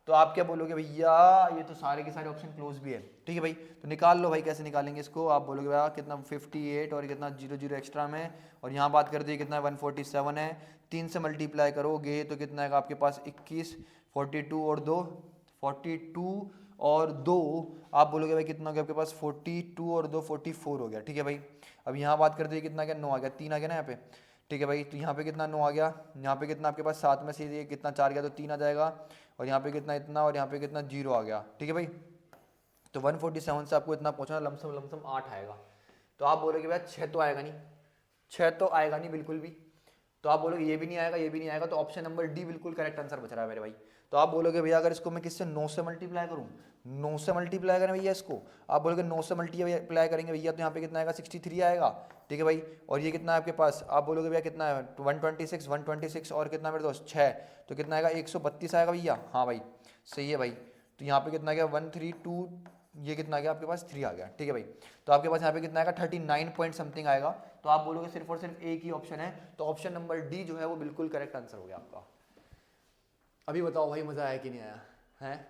तो आप क्या बोलोगे भैया, ये तो सारे के सारे ऑप्शन क्लोज भी है। ठीक है भाई, तो निकाल लो भाई, कैसे निकालेंगे इसको, आप बोलोगे भैया कितना 58 और कितना 00 एक्स्ट्रा में, और यहाँ बात कर दी कितना 147 है, 3 से मल्टीप्लाई करोगे तो कितना आएगा आपके पास 21, 42 और 2 42 और 2, आप बोलोगे भाई कितना हो गया आपके पास 42 और 2 44 हो गया। ठीक है भाई, अब यहाँ बात करते हैं कितना गया 9 आ गया, 3 आ गया ना यहाँ पे। ठीक है भाई, तो यहाँ पे कितना 9 आ गया, यहाँ पे कितना आपके पास 7 में से ये कितना 4 गया तो 3 आ जाएगा, और यहाँ पे कितना इतना, और यहाँ पे कितना 0 आ गया। ठीक है भाई, तो 147 से आपको इतना पहुँचना, लमसम 8 आएगा। तो आप बोलोगे भैया 6 तो आएगा नहीं, 6 तो आएगा नहीं बिल्कुल भी, तो आप बोलोगे ये भी नहीं आएगा ये भी नहीं आएगा, तो ऑप्शन नंबर डी बिल्कुल करेक्ट आंसर बच रहा है मेरे भाई। तो आप बोलोगे भैया अगर इसको मैं किससे 9 से मल्टीप्लाई करूँ, 9 से मल्टीप्लाई करें भैया इसको, आप बोलोगे 9 से मल्टीप्लाई करेंगे भैया तो यहाँ पे कितना आएगा 63 आएगा। ठीक है भाई, और ये कितना है आपके पास, आप बोलोगे भैया कितना है 126 और कितना मेरे दोस्त 6, तो कितना आएगा 132 आएगा भैया। हाँ भाई सही है भाई, तो यहाँ पे कितना आ गया 132, ये कितना आ गया आपके पास 3 आ गया। ठीक है भाई, तो आपके पास यहाँ पे कितना आएगा 39 पॉइंट समथिंग आएगा। तो आप बोलोगे सिर्फ और सिर्फ एक ही ऑप्शन है, तो ऑप्शन नंबर डी जो है वो बिल्कुल करेक्ट आंसर हो गया आपका। अभी बताओ भाई मजा आया कि नहीं आया है,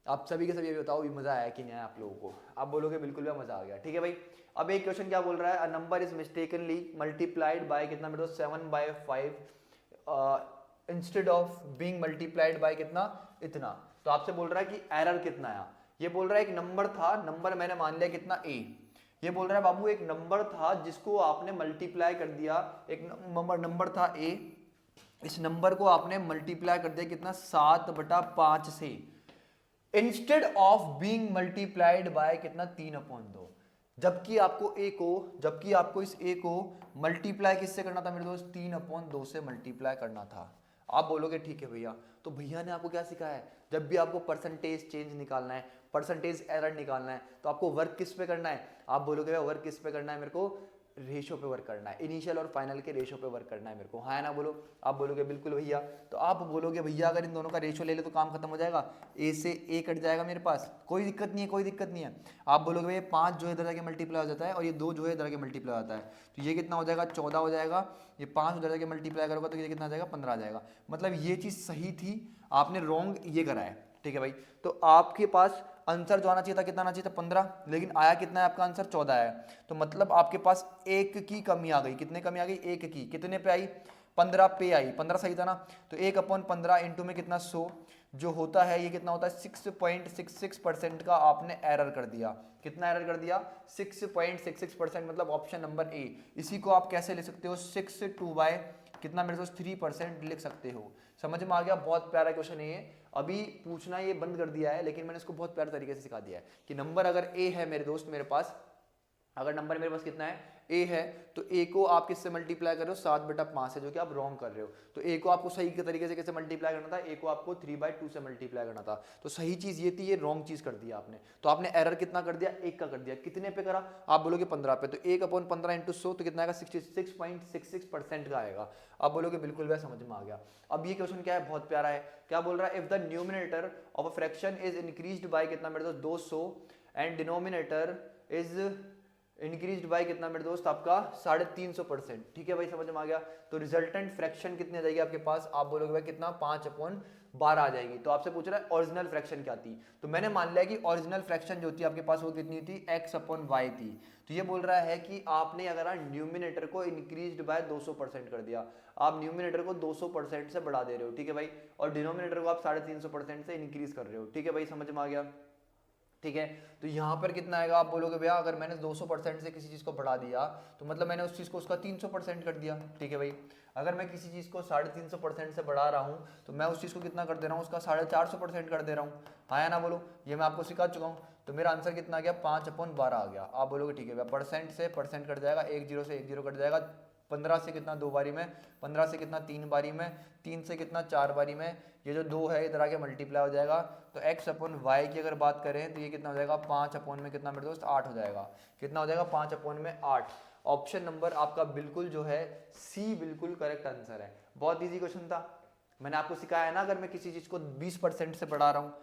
आप सभी के सभी अभी बताओ मजा आया कि नहीं आया आप लोगों को, आप बोलोगे बिल्कुल भी मजा आ गया। ठीक है भाई, अब एक क्वेश्चन क्या बोल रहा है, a number is mistakenly multiplied by कितना मेरे दोस्त 7/5 instead of being multiplied by कितना इतना। तो आपसे बोल रहा है कि एरर कितना आया, ये बोल रहा है एक नंबर था, नंबर मैंने मान लिया कितना a, ये बोल रहा है बाबू एक नंबर था जिसको आपने मल्टीप्लाई कर दिया, एक नंबर था a, इस नंबर को आपने मल्टीप्लाई कर दिया कितना 7/5 से, instead of being multiplied by कितना 3/2। जबकि आपको इस a को मल्टीप्लाई किससे करना था मेरे दोस्त, 3/2 से मल्टीप्लाई करना था। आप बोलोगे ठीक है भैया, तो भैया ने आपको क्या सिखाया है, जब भी आपको परसेंटेज चेंज निकालना है, परसेंटेज एरर निकालना है, तो आपको वर्क किस पे करना है। आप बोलोगे भैया वर्क किस पे करना है, मेरे को रेशो पे वर्क करना है, इनिशियल और फाइनल के रेशो पे वर्क करना है मेरे को, हाँ ना बोलो। आप बोलोगे बिल्कुल भैया, तो आप बोलोगे भैया अगर इन दोनों का रेशो ले ले तो काम खत्म हो जाएगा, ए से ए कट जाएगा मेरे पास, कोई दिक्कत नहीं है, कोई दिक्कत नहीं है। आप बोलोगे भैया 5 जो है इधर जाके मल्टीप्लाई हो जाता है और ये 2 जो है इधर जाके मल्टीप्लाई हो जाता है, तो ये कितना हो जाएगा 14 हो जाएगा, ये 5 उधर जाके मल्टीप्लाई करोगे तो ये कितना आ जाएगा 15 आ जाएगा। मतलब ये चीज़ सही थी, आपने रॉन्ग ये करा है, ठीक है भाई। तो आपके पास आंसर जो आना चाहिए था कितना आना चाहिए था 15, लेकिन आया कितना है आपका आंसर 14 है। तो मतलब आपके पास एक की कमी आ गई, कितने कमी आ गई, एक की, कितने पे आई 15 पे आई, 15 सही था ना। तो 1/15 इंटू में कितना 100 जो होता है, ये कितना होता है 6.66% का आपने एरर कर दिया। कितना एरर कर दिया 6.66%, मतलब ऑप्शन नंबर ए। इसी को आप कैसे ले सकते हो 6/2 कितना मेरे दोस्त 3% लिख सकते हो। समझ में आ गया, बहुत प्यारा क्वेश्चन है ये। अभी पूछना ये बंद कर दिया है, लेकिन मैंने इसको बहुत प्यारे तरीके से सिखा दिया है कि नंबर अगर ए है मेरे दोस्त, मेरे पास अगर नंबर मेरे पास कितना है ए है, तो ए को आप किससे मल्टीप्लाई कर रहे हो 7/5 से, जो कि आप रॉन्ग कर रहे हो। तो ए को आपको सही के तरीके से कैसे मल्टीप्लाई करना था, ए को आपको 3/2 से मल्टीप्लाई करना था। तो सही चीज ये थी, ये रॉन्ग चीज कर दिया आपने। तो आपने एरर कितना कर दिया, एक का कर दिया। कितने पे करा, आप बोलोगे 15 पे, तो 1/15 इंटू 100 तो कितना आएगा 66.66% का आएगा। आप बोलोगे बिल्कुल वह समझ में आ गया। अब ये क्वेश्चन क्या है, बहुत प्यारा है। क्या बोल रहा है, if the numerator of a fraction is increased by कितना मेरे दोस्त 200 and denominator is increased by कितना मेरे दोस्त आपका 350%। ठीक है भाई, समझ में आ गया। तो रिजल्टेंट फ्रैक्शन कितनी आ जाएगी आपके पास, आप बोलोगे भाई कितना 5/12 आ जाएगी। तो आपसे पूछ रहा है ओरिजिनल फ्रैक्शन क्या थी, तो मैंने मान लिया कि ओरिजिनल फ्रैक्शन जो थी आपके पास वो कितनी थी x/y थी। तो ये बोल रहा है कि आपने अगर न्यूमिनेटर को इंक्रीज्ड बाय 200% कर दिया, आप न्यूमिनेटर को 200% से बढ़ा दे रहे हो, ठीक है भाई, और डिनोमिनेटर को आप 350% से इंक्रीज कर रहे हो, ठीक है भाई, समझ में आ गया। ठीक है, तो यहाँ पर कितना आएगा, आप बोलोगे भैया अगर मैंने 200% से किसी चीज़ को बढ़ा दिया तो मतलब मैंने उस चीज़ को उसका 300% कर दिया, ठीक है भाई। अगर मैं किसी चीज़ को 350% से बढ़ा रहा हूँ तो मैं उस चीज़ को कितना कर दे रहा हूँ, उसका 450% कर दे रहा हूँ, हाँ या ना बोलो। ये मैं आपको सिखा चुका हूँ। तो मेरा आंसर कितना आ गया 5/12 आ गया। आप बोलोगे ठीक है भैया, परसेंट से परसेंट कट जाएगा, 1 0 से 1 0 कट जाएगा, 15 से कितना 2 बारी में, 15 से कितना 3 बारी में, 3 से कितना 4 बारी में, ये जो 2 है इधर आके मल्टीप्लाई हो जाएगा। तो x/y की अगर बात करें तो ये कितना हो जाएगा 5/ में कितना मेरे दोस्त 8 हो जाएगा। कितना हो जाएगा 5/8। ऑप्शन नंबर आपका बिल्कुल जो है सी बिल्कुल करेक्ट आंसर है। बहुत इजी क्वेश्चन था, मैंने आपको सिखाया ना, अगर मैं किसी चीज को 20% से बढ़ा रहा हूँ,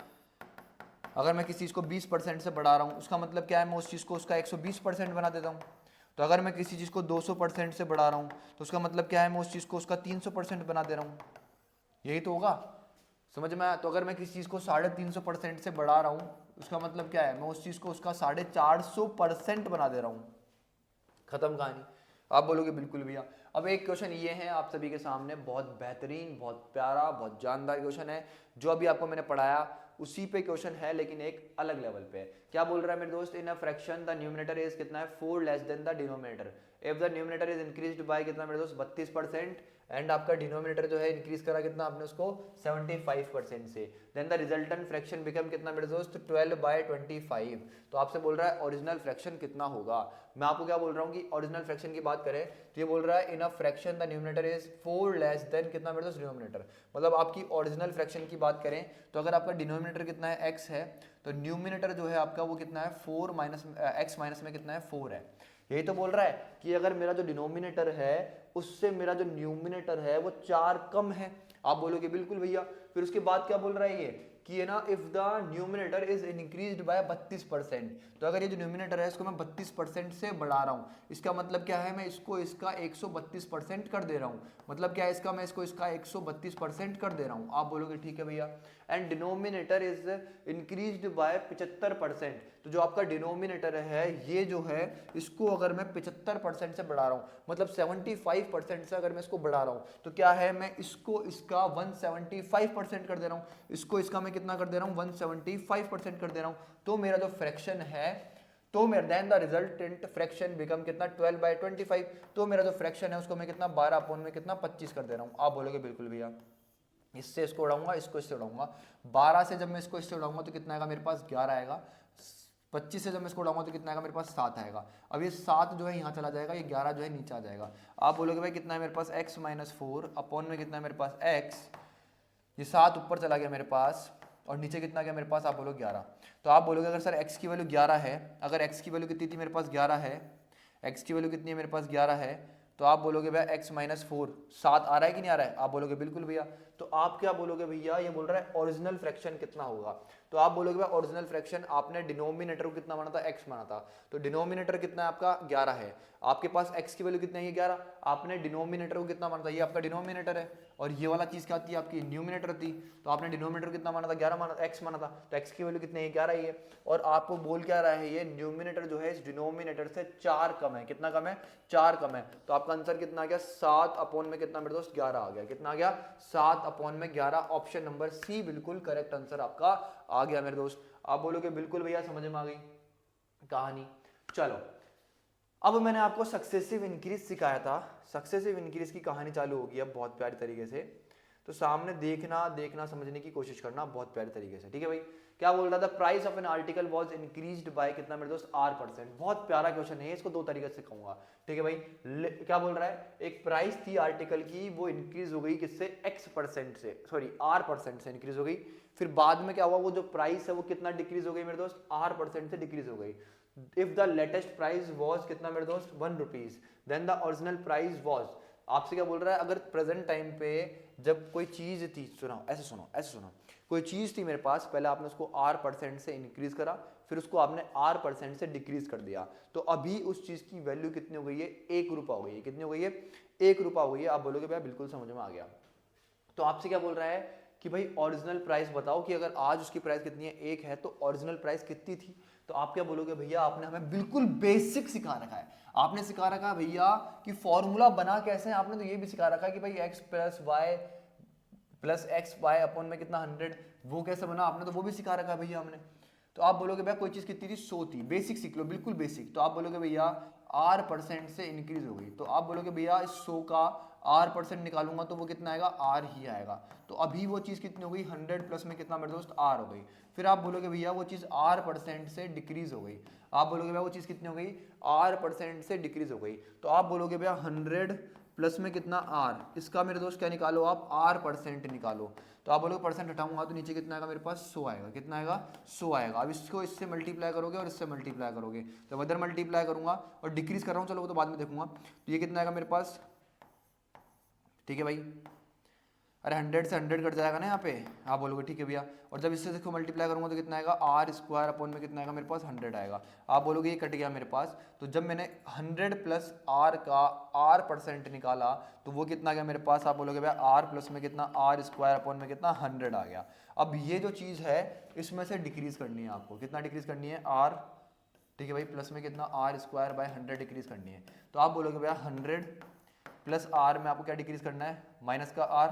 अगर मैं किसी चीज को 20% से बढ़ा रहा हूँ उसका मतलब क्या है, मैं उस चीज को उसका 120% बना देता हूँ। तो अगर मैं किसी चीज़ को 200% से बढ़ा रहा हूँ तो उसका मतलब क्या है, मैं उस चीज़ को उसका 300% बना दे रहा हूँ, यही तो होगा, समझ में आया। तो अगर मैं किसी चीज़ को 350% से बढ़ा रहा हूँ उसका मतलब क्या है, मैं उस चीज़ को उसका 450% बना दे रहा हूँ, खत्म कहानी। आप बोलोगे बिल्कुल भैया। अब एक क्वेश्चन ये है आप सभी के सामने, बहुत बेहतरीन, बहुत प्यारा, बहुत जानदार क्वेश्चन है, जो अभी आपको मैंने पढ़ाया उसी पे क्वेश्चन है, लेकिन एक अलग लेवल पे है। क्या बोल रहा है मेरे दोस्त, in a fraction the numerator is कितना है 4 less than the denominator, if the numerator is increased by कितना मेरे दोस्त 32% एंड आपका डिनोमिनेटर जो है इंक्रीज करा कितना आपने उसको 75% से, then the resultant fraction become कितना मेरे दोस्त 12/25। तो आपसे बोल रहा है ओरिजिनल फ्रैक्शन कितना होगा। मैं आपको क्या बोल रहा हूँ कि ओरिजिनल फ्रैक्शन की बात करें तो ये बोल रहा है in a fraction the numerator is 4 less than कितना मेरे दोस्त डिनोमिनेटर। मतलब आपकी ओरिजिनल फ्रैक्शन की बात करें तो अगर आपका डिनोमिनेटर कितना है x है, तो न्यूमिनेटर जो है आपका वो कितना है 4 माइनस x माइनस में कितना है 4 है। यही तो बोल रहा है कि अगर मेरा जो डिनोमिनेटर है उससे मेरा जो न्यूमिनेटर है वो 4 कम है। आप बोलोगे बिल्कुल भैया। फिर उसके बाद क्या बोल रहा है ये कि है ना, if the numerator is increased bye 32%, तो अगर ये जो न्यूमिनेटर है इसको मैं 32% से बढ़ा रहा हूँ, इसका मतलब क्या है, मैं इसको इसका 132% कर दे रहा हूँ। मतलब क्या है इसका, मैं इसको इसका 132% कर दे रहा हूँ। आप बोलोगे ठीक है भैया। And denominator is increased bye 75%, तो जो आपका डिनोमिनेटर है ये जो है इसको अगर मैं 75% से बढ़ा रहा हूँ, मतलब 75% से अगर मैं इसको बढ़ा रहा हूँ, तो क्या है, मैं इसको इसका 175% कर दे रहा हूँ, इसको इसका मैं कितना कर दे रहा हूँ 175% कर दे रहा हूँ। तो मेरा जो फ्रैक्शन है, तो मेरा then the resultant fraction become कितना 12/25। तो मेरा जो फ्रैक्शन है उसको मैं कितना 12 में कितना 25 कर दे रहा हूँ। आप बोलोगे बिल्कुल भैया, इससे इसको उड़ाऊंगा, इसको इससे उड़ाऊंगा, 12 से जब मैं इसको इससे उड़ाऊंगा तो कितना आएगा मेरे पास 11 आएगा, 25 से जब मैं इसको उड़ाऊंगा तो कितना आएगा मेरे पास 7 आएगा। अब ये 7 जो है यहाँ चला जाएगा, ये 11 जो है नीचे आ जाएगा। आप बोलोगे भाई कितना है मेरे पास x माइनस 4 अपॉन में कितना है मेरे पास x, ये 7 ऊपर चला गया मेरे पास और नीचे कितना गया मेरे पास, आप बोलोगे 11। तो आप बोलोगे अगर सर x की वैल्यू 11 है, अगर x की वैल्यू कितनी थी मेरे पास 11 है, x की वैल्यू कितनी है मेरे पास 11 है, तो आप बोलोगे भैया x माइनस 4 7 आ रहा है कि नहीं आ रहा है, आप बोलोगे बिल्कुल भैया। तो आप क्या बोलोगे भैया, ये बोल रहा है ओरिजिनल फ्रैक्शन कितना होगा, तो आप बोलोगे भैया ओरिजिनल फ्रैक्शन, आपने डिनोमिनेटर को कितना माना था, x माना था, तो डिनोमिनेटर कितना है आपका 11 है, आपके पास x की वैल्यू कितना है 11, आपने डिनोमिनेटर को कितना माना था, ये आपका डिनोमिनेटर है और ये वाला चीज क्या थी आपकी न्यूमिनेटर थी, तो आपने डिनोमिनेटर कितना माना था 11 माना, x माना था, तो x की वैल्यू कितनी है 11 ही है। और आपको बोल क्या रहा है, ये न्यूमिनेटर जो है इस डिनोमिनेटर से 4 कम है, कितना कम है 4 कम है, तो आपका आंसर कितना आ गया 7 अपॉन में कितना मेरे दोस्त 11 आ गया, कितना आ गया 7 अपॉन में 11, ऑप्शन नंबर सी बिल्कुल करेक्ट आंसर आपका आ गया मेरे दोस्त। आप बोलोगे बिल्कुल भैया समझ में आ गई कहानी। चलो अब मैंने आपको सक्सेसिव इंक्रीज सिखाया था, सक्सेसिव इंक्रीज की कहानी चालू होगी अब बहुत प्यारी तरीके से, तो सामने देखना समझने की कोशिश करना बहुत प्यारे तरीके से, ठीक है भाई। क्या बोल रहा था, price of an article was increased by कितना मेरे दोस्त R%, बहुत प्यारा क्वेश्चन है, इसको दो तरीके से कहूंगा, ठीक है भाई। क्या बोल रहा है, एक प्राइस थी आर्टिकल की, वो इंक्रीज हो गई किससे X% से, सॉरी R% से इंक्रीज हो गई, फिर बाद में क्या हुआ, वो जो प्राइस है वो कितना डिक्रीज हो गई मेरे दोस्त, R% से डिक्रीज हो गई। If the latest price was कितना मेरे दोस्त 1 rupees, then the original price was, आपसे क्या बोल रहा है, अगर प्रेजेंट टाइम पे जब कोई चीज थी, सुनो, कोई चीज थी मेरे पास, पहले आपने उसको R% से इंक्रीज करा, फिर उसको आपने R% से डिक्रीज कर दिया, तो अभी उस चीज की वैल्यू कितनी हो गई है, 1 रुपया हो गई है, कितनी हो गई है 1 रुपया हो गई है। आप बोलोगे भैया बिल्कुल समझ में आ गया, तो आपसे क्या बोल रहा है कि भाई ओरिजिनल प्राइस बताओ कि अगर आज उसकी प्राइस कितनी है 1 है, तो ओरिजिनल प्राइस कितनी थी, तो आप क्या बोलोगे भैया, आपने हमें बिल्कुल बेसिक सिखा रखा है, आपने सिखा रखा है भैया कि फॉर्मूला बना कैसे है, आपने तो ये भी सिखा रखा है कि भाई x plus x y upon में कितना 100, वो कैसे बना, आपने तो वो भी सिखा रखा है भैया हमने। तो आप बोलोगे भैया कोई चीज कितनी थी 100 थी, बेसिक सीख लो बिल्कुल बेसिक, तो आप बोलोगे भैया R% से इंक्रीज हो गई, तो आप बोलोगे भैया इस 100 का R% निकालूंगा तो वो कितना आएगा R ही आएगा, तो अभी वो चीज कितनी हो गई 100 प्लस में कितना मेरे दोस्त R हो गई। फिर आप बोलोगे भैया वो चीज R% से डिक्रीज हो गई, आप बोलोगे भैया वो चीज कितनी हो गई R% से डिक्रीज हो गई, तो आप बोलोगे भैया 100 प्लस में कितना R, इसका मेरे दोस्त क्या निकालो आप R% निकालो, तो आप बोलोगे परसेंट हटाऊंगा तो नीचे कितना आएगा मेरे पास 100 आएगा, कितना आएगा 100 आएगा। अब इसको इससे मल्टीप्लाई करोगे और इससे मल्टीप्लाई करोगे, तो इधर मल्टीप्लाई करूंगा और डिक्रीज कर रहा हूँ, चलो वो तो बाद में देखूंगा, तो ये कितना आएगा मेरे पास, ठीक है भाई, अरे 100 से 100 कट जाएगा ना यहाँ पे, आप बोलोगे ठीक है भैया, और जब इससे देखो मल्टीप्लाई करूंगा तो कितना आएगा R² अपॉन में कितना आएगा मेरे पास 100 आएगा, आप बोलोगे ये कट गया मेरे पास, तो जब मैंने 100 प्लस R का R% निकाला तो वो कितना आ गया मेरे पास, आप बोलोगे भैया R प्लस में कितना R² अपॉन में कितना 100 आ गया। अब ये जो चीज़ है इसमें से डिक्रीज करनी है आपको, कितना डिक्रीज करनी है R, ठीक है भाई, प्लस में कितना R²/100 डिक्रीज करनी है, तो आप बोलोगे भैया 100 प्लस R में आपको क्या डिक्रीज करना है, माइनस का R,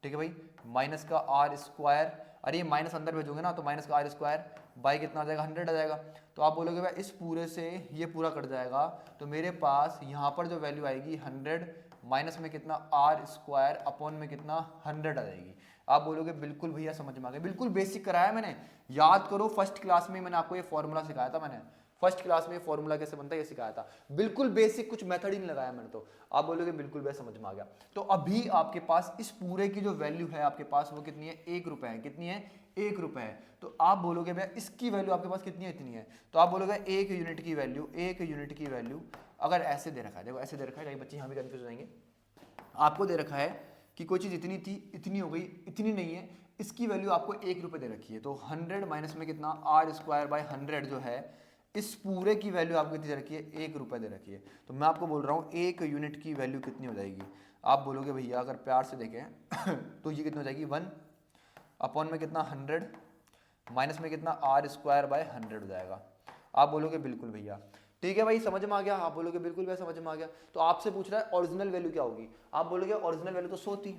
ठीक है भाई, माइनस का R², अरे ये माइनस अंदर भेजोगे ना तो माइनस का R² बाई कितना आ जाएगा 100 आ जाएगा, तो आप बोलोगे भाई इस पूरे से ये पूरा कट जाएगा, तो मेरे पास यहाँ पर जो वैल्यू आएगी 100 माइनस में कितना R² अपॉन में कितना 100 आ जाएगी। आप बोलोगे बिल्कुल भैया समझ में आ गया, बिल्कुल बेसिक कराया मैंने, याद करो फर्स्ट क्लास में मैंने आपको ये फॉर्मूला सिखाया था, मैंने फर्स्ट क्लास में फॉर्मूला कैसे बनता है ये सिखाया था, बिल्कुल बेसिक, कुछ मेथड ही नहीं लगाया मैंने, तो आप बोलोगे बिल्कुल भैया समझ में आ गया। तो अभी आपके पास इस पूरे की जो वैल्यू है आपके पास वो कितनी है 1 रुपए है, कितनी है 1 रुपए है, तो आप बोलोगे भैया इसकी वैल्यू आपके पास कितनी है, इतनी है, तो आप बोलोगे 1 यूनिट की वैल्यू, 1 यूनिट की वैल्यू अगर ऐसे दे रखा है, देखो ऐसे दे रखा है, कई बच्चे यहाँ भी कंफ्यूज हो जाएंगे, आपको दे रखा है कि कोई चीज़ इतनी थी, इतनी हो गई, इतनी नहीं है, इसकी वैल्यू आपको 1 रुपये दे रखी है, तो 100 माइनस में कितना R²/100 जो है इस पूरे की वैल्यू आपको कितनी दे रखी है 1 रुपये दे रखी है, तो मैं आपको बोल रहा हूँ 1 यूनिट की वैल्यू कितनी हो जाएगी, आप बोलोगे भैया अगर प्यार से देखें तो ये कितनी हो जाएगी 1 अपॉन में कितना 100 माइनस में कितना R²/100 हो जाएगा। आप बोलोगे बिल्कुल भैया ठीक है भाई समझ में आ गया, आप बोलोगे बिल्कुल भैया समझ में आ गया। तो आपसे पूछ रहा है ओरिजिनल वैल्यू क्या होगी, आप बोलोगे ओरिजिनल वैल्यू तो 100 थी,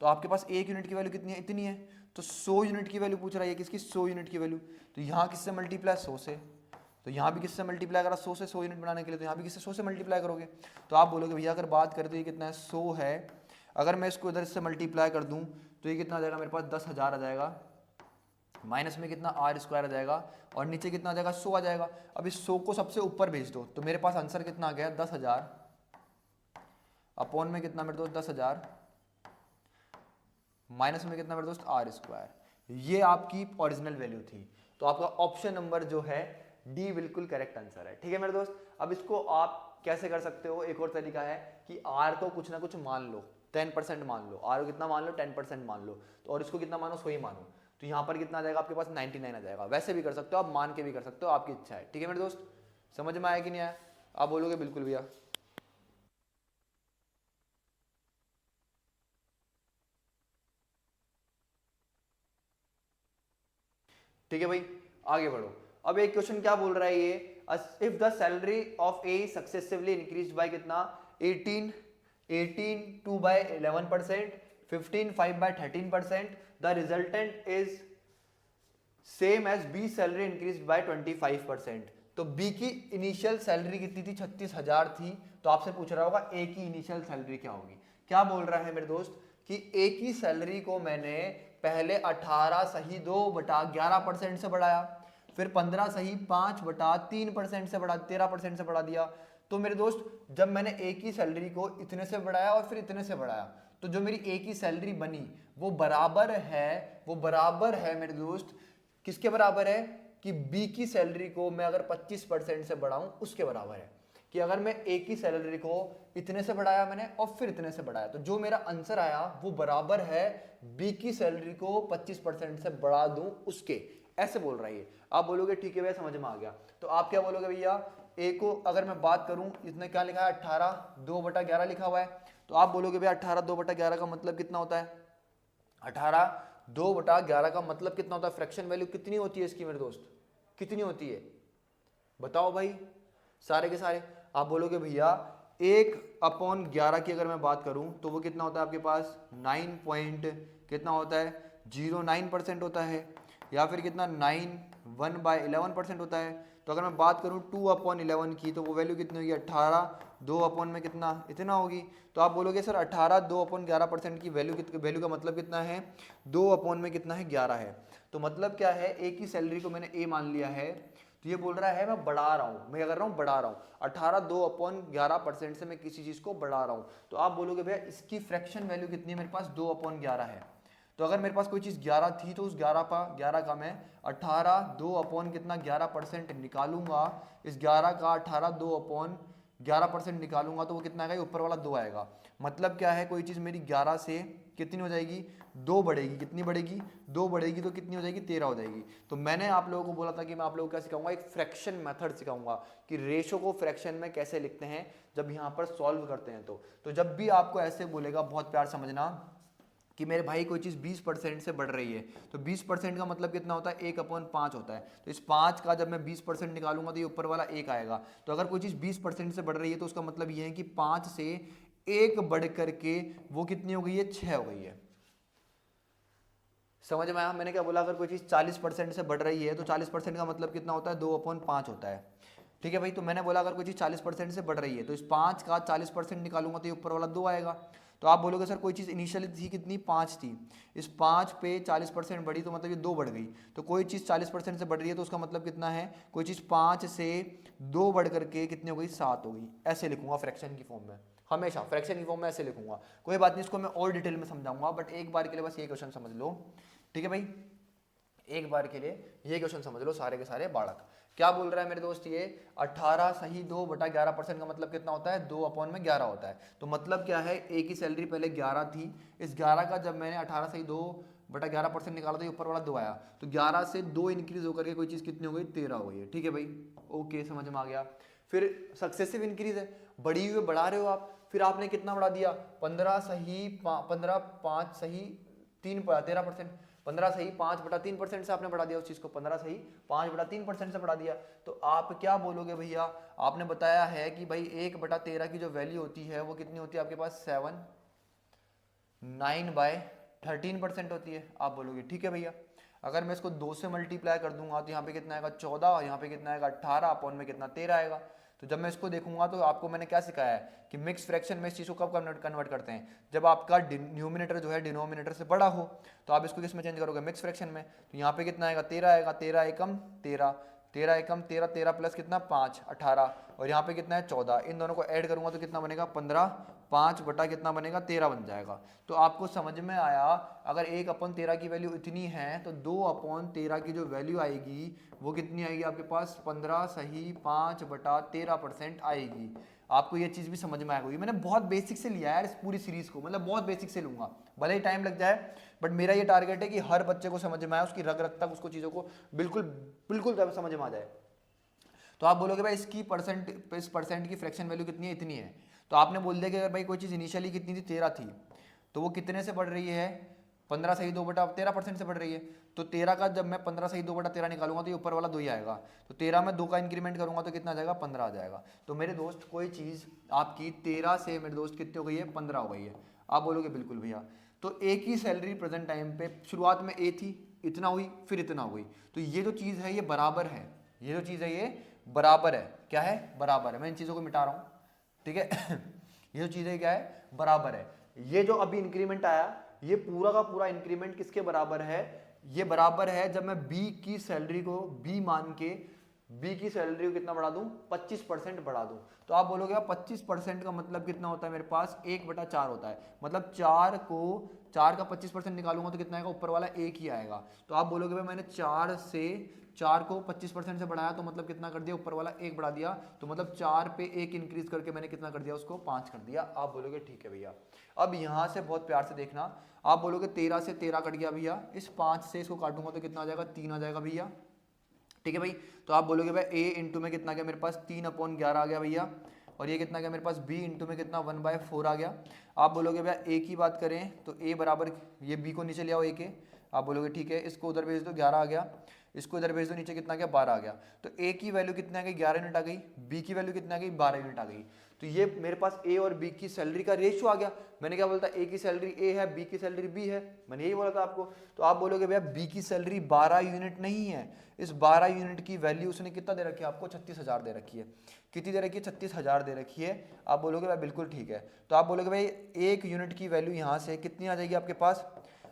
तो आपके पास 1 यूनिट की वैल्यू कितनी है, इतनी है, तो 100 यूनिट की वैल्यू पूछ रहा है, किसकी 100 यूनिट की वैल्यू, तो यहाँ किससे मल्टीप्लाई 100 से, तो यहाँ भी किससे मल्टीप्लाई करा 100 से, 100 यूनिट बनाने के लिए, तो यहाँ भी किससे 100 से मल्टीप्लाई करोगे, तो आप बोलोगे भैया अगर बात करें तो ये कितना है 100 है, अगर मैं इसको इधर से मल्टीप्लाई कर दूँ तो ये कितना आ जाएगा मेरे पास 10,000 आ जाएगा, माइनस में कितना आर स्क्वायर आ जाएगा और नीचे कितना आ जाएगा 100 आ जाएगा। अब इस 100 को सबसे ऊपर भेज दो तो मेरे पास आंसर कितना आ गया 10,000 अपॉन में कितना मेरे दोस्त 10,000 माइनस में कितना मेरे दोस्त आर स्क्वायर। ये आपकी ओरिजिनल वैल्यू थी। तो आपका ऑप्शन नंबर जो है डी बिल्कुल करेक्ट आंसर है। ठीक है मेरे दोस्त। अब इसको आप कैसे कर सकते हो, एक और तरीका है कि आर को कुछ ना कुछ मान लो, 10% मान लो, आर को कितना मान लो 10% मान लो, तो और इसको कितना मानो 100 ही मानो, तो यहाँ पर कितना आ जाएगा आपके पास 99 आ जाएगा। वैसे भी कर सकते हो आप, मान के भी कर सकते हो, आपकी इच्छा है। ठीक है मेरे दोस्त, समझ में आया कि नहीं आया? आप बोलोगे बिल्कुल भैया। ठीक है भाई, आगे बढ़ो। अब एक क्वेश्चन क्या बोल रहा है ये, if the salary of A successively increase by कितना 18 2 by 11%, 15 5 by 13%, the resultant is same as B salary increase by 25%। तो बी की इनिशियल सैलरी कितनी थी 36,000 थी, तो आपसे पूछ रहा होगा ए की इनिशियल सैलरी क्या होगी। क्या बोल रहा है मेरे दोस्त कि ए की सैलरी को मैंने पहले 18 सही 2/11% से बढ़ाया, फिर 15 सही 5/3% से बढ़ा 13% से बढ़ा दिया। तो मेरे दोस्त जब मैंने ए की सैलरी को इतने से बढ़ाया और फिर इतने से बढ़ाया, तो जो मेरी ए की सैलरी बनी वो बराबर है मेरे दोस्त, किसके बराबर है कि बी की सैलरी को मैं अगर 25% से बढ़ाऊं उसके बराबर है। कि अगर मैं ए की सैलरी को इतने से बढ़ाया मैंने और फिर इतने से बढ़ाया, तो जो मेरा आंसर आया वो बराबर है बी की सैलरी को 25% से बढ़ा दूं उसके। ऐसे बोल रहा है। आप बोलोगे ठीक है भैया समझ में आ गया। तो आप क्या बोलोगे भैया, ए को अगर मैं बात करूं, इसने क्या लिखा है 18 2/11 लिखा हुआ है, तो आप बोलोगे भैया 18 2/11 का मतलब कितना होता है, 18 2/11 का मतलब कितना होता है, फ्रैक्शन वैल्यू कितनी होती है इसकी मेरे दोस्त, कितनी होती है बताओ भाई सारे के सारे। आप बोलोगे भैया 1/11 की अगर मैं बात करूं तो वो कितना होता है आपके पास 9 पॉइंट कितना होता है 09% होता है, या फिर कितना 1/11% होता है। तो अगर मैं बात करूं 2/11 की तो वो वैल्यू कितनी होगी 18 2 में कितना इतना होगी। तो आप बोलोगे सर 18 2/11% की वैल्यू का मतलब कितना है 2 में कितना है 11 है। तो मतलब क्या है, ए की सैलरी को मैंने ए मान लिया है, तो ये बोल रहा है मैं बढ़ा रहा हूं, मैं कर रहा हूं बढ़ा रहा हूं 18 2/11% से मैं किसी चीज को बढ़ा रहा हूं। तो आप बोलोगे भैया इसकी फ्रैक्शन वैल्यू कितनी है मेरे पास 2/11 है। तो अगर मेरे पास कोई चीज 11 थी तो उस 11 का मैं 18 2 कितना 11% निकालूंगा, इस 11 का 18 2/11% निकालूंगा तो वो कितना आएगा, ऊपर वाला 2 आएगा। मतलब क्या है, कोई चीज मेरी 11 से कितनी हो जाएगी 2 बढ़ेगी, कितनी बढ़ेगी 2 बढ़ेगी, तो कितनी हो जाएगी 13 हो जाएगी। तो मैंने आप लोगों को बोला था कि मैं आप लोगों को क्या सिखाऊंगा, एक फ्रैक्शन मेथड सिखाऊंगा कि रेशो को फ्रैक्शन में कैसे लिखते हैं जब यहाँ पर सॉल्व करते हैं। तो जब भी आपको ऐसे बोलेगा बहुत प्यार समझना कि मेरे भाई कोई चीज़ 20% से बढ़ रही है, तो 20% का मतलब कितना होता है 1/5 होता है। तो इस 5 का जब मैं 20% निकालूंगा तो ये ऊपर वाला 1 आएगा। तो अगर कोई चीज़ 20% से बढ़ रही है तो उसका मतलब ये है कि 5 से 1 बढ़ करके वो कितनी हो गई है 6 हो गई है। समझ में आया मैंने क्या बोला, अगर कोई चीज़ 40% से बढ़ रही है तो 40% का मतलब कितना होता है 2/5 होता है। ठीक है भाई, तो मैंने बोला अगर कोई चीज़ 40% से बढ़ रही है तो इस 5 का 40% निकालूंगा तो ये ऊपर वाला 2 आएगा। तो आप बोलोगे सर कोई चीज़ इनिशियली थी कितनी 5 थी, इस 5 पे 40% बढ़ी तो मतलब ये 2 बढ़ गई। तो कोई चीज़ 40% से बढ़ रही है तो उसका मतलब कितना है, कोई चीज़ 5 से 2 बढ़ करके कितनी हो गई 7 हो गई। ऐसे लिखूंगा फ्रैक्शन की फॉर्म में, हमेशा फ्रैक्शन की फॉर्म में ऐसे लिखूंगा। कोई बात नहीं, इसको मैं और डिटेल में समझाऊंगा, बट एक बार के लिए बस ये क्वेश्चन समझ लो। ठीक है भाई, एक बार के लिए ये क्वेश्चन समझ लो सारे के सारे बालक। क्या बोल रहा है मेरे दोस्त, ये 18 सही 2/11% का मतलब कितना होता है 2/11 होता है। तो मतलब क्या है, ए की सैलरी पहले 11 थी, इस 11 का जब मैंने 18 सही 2/11% निकाला तो ऊपर वाला 2 आया। तो 11 से 2 इंक्रीज होकर के कोई चीज़ कितनी हो गई 13 हो गई है। ठीक है भाई, ओके समझ में आ गया। फिर सक्सेसिव इंक्रीज है, बढ़ी हुई बढ़ा रहे हो आप, फिर आपने कितना बढ़ा दिया 15 सही 15 5 सही 13%, 15 सही 5/3% से आपने बढ़ा दिया उस चीज को, 15 सही 5/3% से बढ़ा दिया। तो आप क्या बोलोगे भैया, आपने बताया है कि भाई 1/13 की जो वैल्यू होती है वो कितनी होती है आपके पास 9/13% होती है। आप बोलोगे ठीक है भैया, अगर मैं इसको 2 से मल्टीप्लाई कर दूंगा तो यहाँ पे कितना आएगा 14, यहाँ पे कितना आएगा 18 अपॉन में कितना 13 आएगा। तो जब मैं इसको देखूंगा तो आपको मैंने क्या सिखाया है कि मिक्स फ्रैक्शन में इस चीज़ को कब कन्वर्ट करते हैं, जब आपका न्यूमिनेटर जो है डिनोमिनेटर से बड़ा हो। तो आप इसको किस में चेंज करोगे, मिक्स फ्रैक्शन में। तो यहाँ पे कितना आएगा, 13 आएगा, 13 एकम 13, 13 एकम 13, 13 प्लस कितना 5 18, और यहाँ पे कितना है 14। इन दोनों को ऐड करूंगा तो कितना बनेगा 15, 5 बटा कितना बनेगा 13 बन जाएगा। तो आपको समझ में आया, अगर 1/13 की वैल्यू इतनी है तो 2/13 की जो वैल्यू आएगी वो कितनी आएगी आपके पास 15 सही 5/13% आएगी। आपको ये चीज़ भी समझ में आएगी। मैंने बहुत बेसिक से लिया है यार इस पूरी सीरीज को, मतलब बहुत बेसिक से लूंगा, भले ही टाइम लग जाए, बट मेरा ये टारगेट है कि हर बच्चे को समझ में आए, उसकी रग रग तक उसको चीज़ों को बिल्कुल बिल्कुल समझ में आ जाए। तो आप बोलोगे भाई इसकी इस परसेंट की फ्रैक्शन वैल्यू कितनी है, इतनी है। तो आपने बोल दिया कि अगर भाई कोई चीज़ इनिशियली कितनी थी 13 थी, तो वो कितने से बढ़ रही है 15 सही 2/13% से बढ़ रही है। तो 13 का जब मैं 15 सही 2/13 निकालूंगा तो ये ऊपर वाला 2 ही आएगा। तो 13 में 2 का इंक्रीमेंट करूंगा तो कितना आ जाएगा 15 आ जाएगा। तो मेरे दोस्त कोई चीज़ आपकी 13 से मेरे दोस्त कितनी हो गई है 15 हो गई है। आप बोलोगे बिल्कुल भैया, तो एक ही सैलरी प्रेजेंट टाइम पे शुरुआत में ए थी, इतना हुई, फिर इतना हो गई। तो ये जो चीज़ है ये बराबर है, ये जो चीज़ है ये बराबर है। क्या है, बराबर है। मैं इन चीज़ों को मिटा रहा हूँ, ठीक है। ये जो चीज़ है क्या है, बराबर है। ये जो अभी इंक्रीमेंट आया ये पूरा का पूरा इंक्रीमेंट किसके बराबर है, ये बराबर है जब मैं बी की सैलरी को बी मान के बी की सैलरी को कितना बढ़ा दूं 25% बढ़ा दूं। तो आप बोलोगे 25% का मतलब कितना होता है मेरे पास 1/4 होता है। मतलब 4 का 25% निकालूंगा तो कितना आएगा, ऊपर वाला 1 ही आएगा। तो आप बोलोगे भाई मैंने 4 को 25% से बढ़ाया तो मतलब कितना कर दिया, ऊपर वाला 1 बढ़ा दिया। तो मतलब 4 पे 1 इंक्रीज करके मैंने कितना कर दिया, उसको 5 कर दिया। आप बोलोगे ठीक है भैया। अब यहाँ से बहुत प्यार से देखना, आप बोलोगे 13 से 13 कट गया भैया, इस 5 से इसको काटूंगा तो कितना आ जाएगा 3 आ जाएगा भैया, ठीक है भाई। तो आप बोलोगे भाई a इंटू में कितना गया मेरे पास 3/11 आ गया भैया, और ये कितना गया मेरे पास b इंटू में कितना 1/4 आ गया। आप बोलोगे भैया a की बात करें तो a बराबर, ये b को नीचे ले आओ a के, आप बोलोगे ठीक है, इसको उधर भेज दो 11 आ गया, इसको इधर भेज दो नीचे कितना गया 12 आ गया। तो a की वैल्यू कितना आ गई 11 यूनिट आ गई, b की वैल्यू कितना आ गई 12 यूनिट आ गई। तो ये मेरे पास a और b की सैलरी का रेशियो आ गया। मैंने क्या बोलता, a की सैलरी a है, b की सैलरी b है, मैंने यही बोला था आपको। तो आप बोलोगे भैया b की सैलरी 12 यूनिट नहीं है, इस 12 यूनिट की वैल्यू उसने कितना दे रखी है आपको 36,000 दे रखी है। कितनी दे रखी है 36,000 दे रखी है। आप बोलोगे भाई बिल्कुल ठीक है। तो आप बोलोगे भाई 1 यूनिट की वैल्यू यहाँ से कितनी आ जाएगी आपके पास,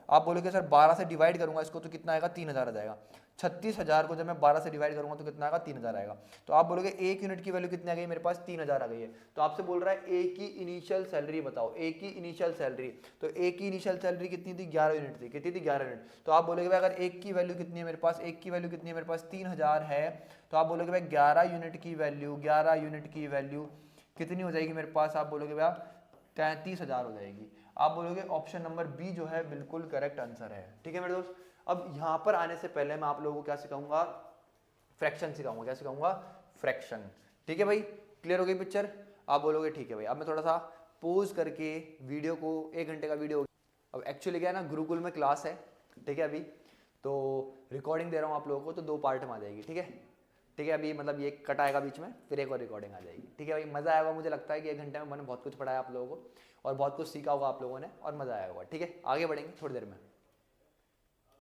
आप बोलोगे सर 12 से डिवाइड करूंगा इसको तो कितना आएगा 3,000 आ जाएगा। 36,000 को जब मैं 12 से डिवाइड करूंगा तो कितना आएगा 3,000 आएगा। तो आप बोलोगे 1 यूनिट की वैल्यू कितनी आ गई मेरे पास 3,000 आ गई है। तो आपसे बोल रहा है ए की इनिशियल सैलरी बताओ, ए की इनिशियल सैलरी। तो ए की इनिशियल सैलरी कितनी थी 11 यूनिट थी, कितनी थी 11 यूनिट। तो आप बोलोगे भाई अगर एक की वैल्यू कितनी है मेरे पास, एक की वैल्यू कितनी है मेरे पास 3,000 है, तो आप बोलोगे भाई 11 यूनिट की वैल्यू, 11 यूनिट की वैल्यू कितनी हो जाएगी मेरे पास, आप बोलोगे भैया 33,000 हो जाएगी। आप बोलोगे ऑप्शन नंबर बी जो है बिल्कुल करेक्ट आंसर है, ठीक है मेरे दोस्त। अब यहां पर आने से पहले मैं आप लोगों को क्या सिखाऊंगा, फ्रैक्शन सिखाऊंगा। क्या सिखाऊंगा, फ्रैक्शन, ठीक है भाई। क्लियर हो गई पिक्चर, आप बोलोगे ठीक है भाई। अब मैं थोड़ा सा पोज करके वीडियो को, 1 घंटे का वीडियो, अब एक्चुअली क्या है ना गुरुकुल में क्लास है, ठीक है, अभी तो रिकॉर्डिंग दे रहा हूँ आप लोगों को, तो 2 पार्ट में आ जाएगी, ठीक है, ठीक है। अभी मतलब ये कट आएगा बीच में, फिर एक और रिकॉर्डिंग आ जाएगी, ठीक है भाई। मजा आएगा, मुझे लगता है कि 1 घंटे में मैंने बहुत कुछ पढ़ाया आप लोगों को और बहुत कुछ सीखा होगा आप लोगों ने और मजा आया होगा, ठीक है। आगे बढ़ेंगे थोड़ी देर में।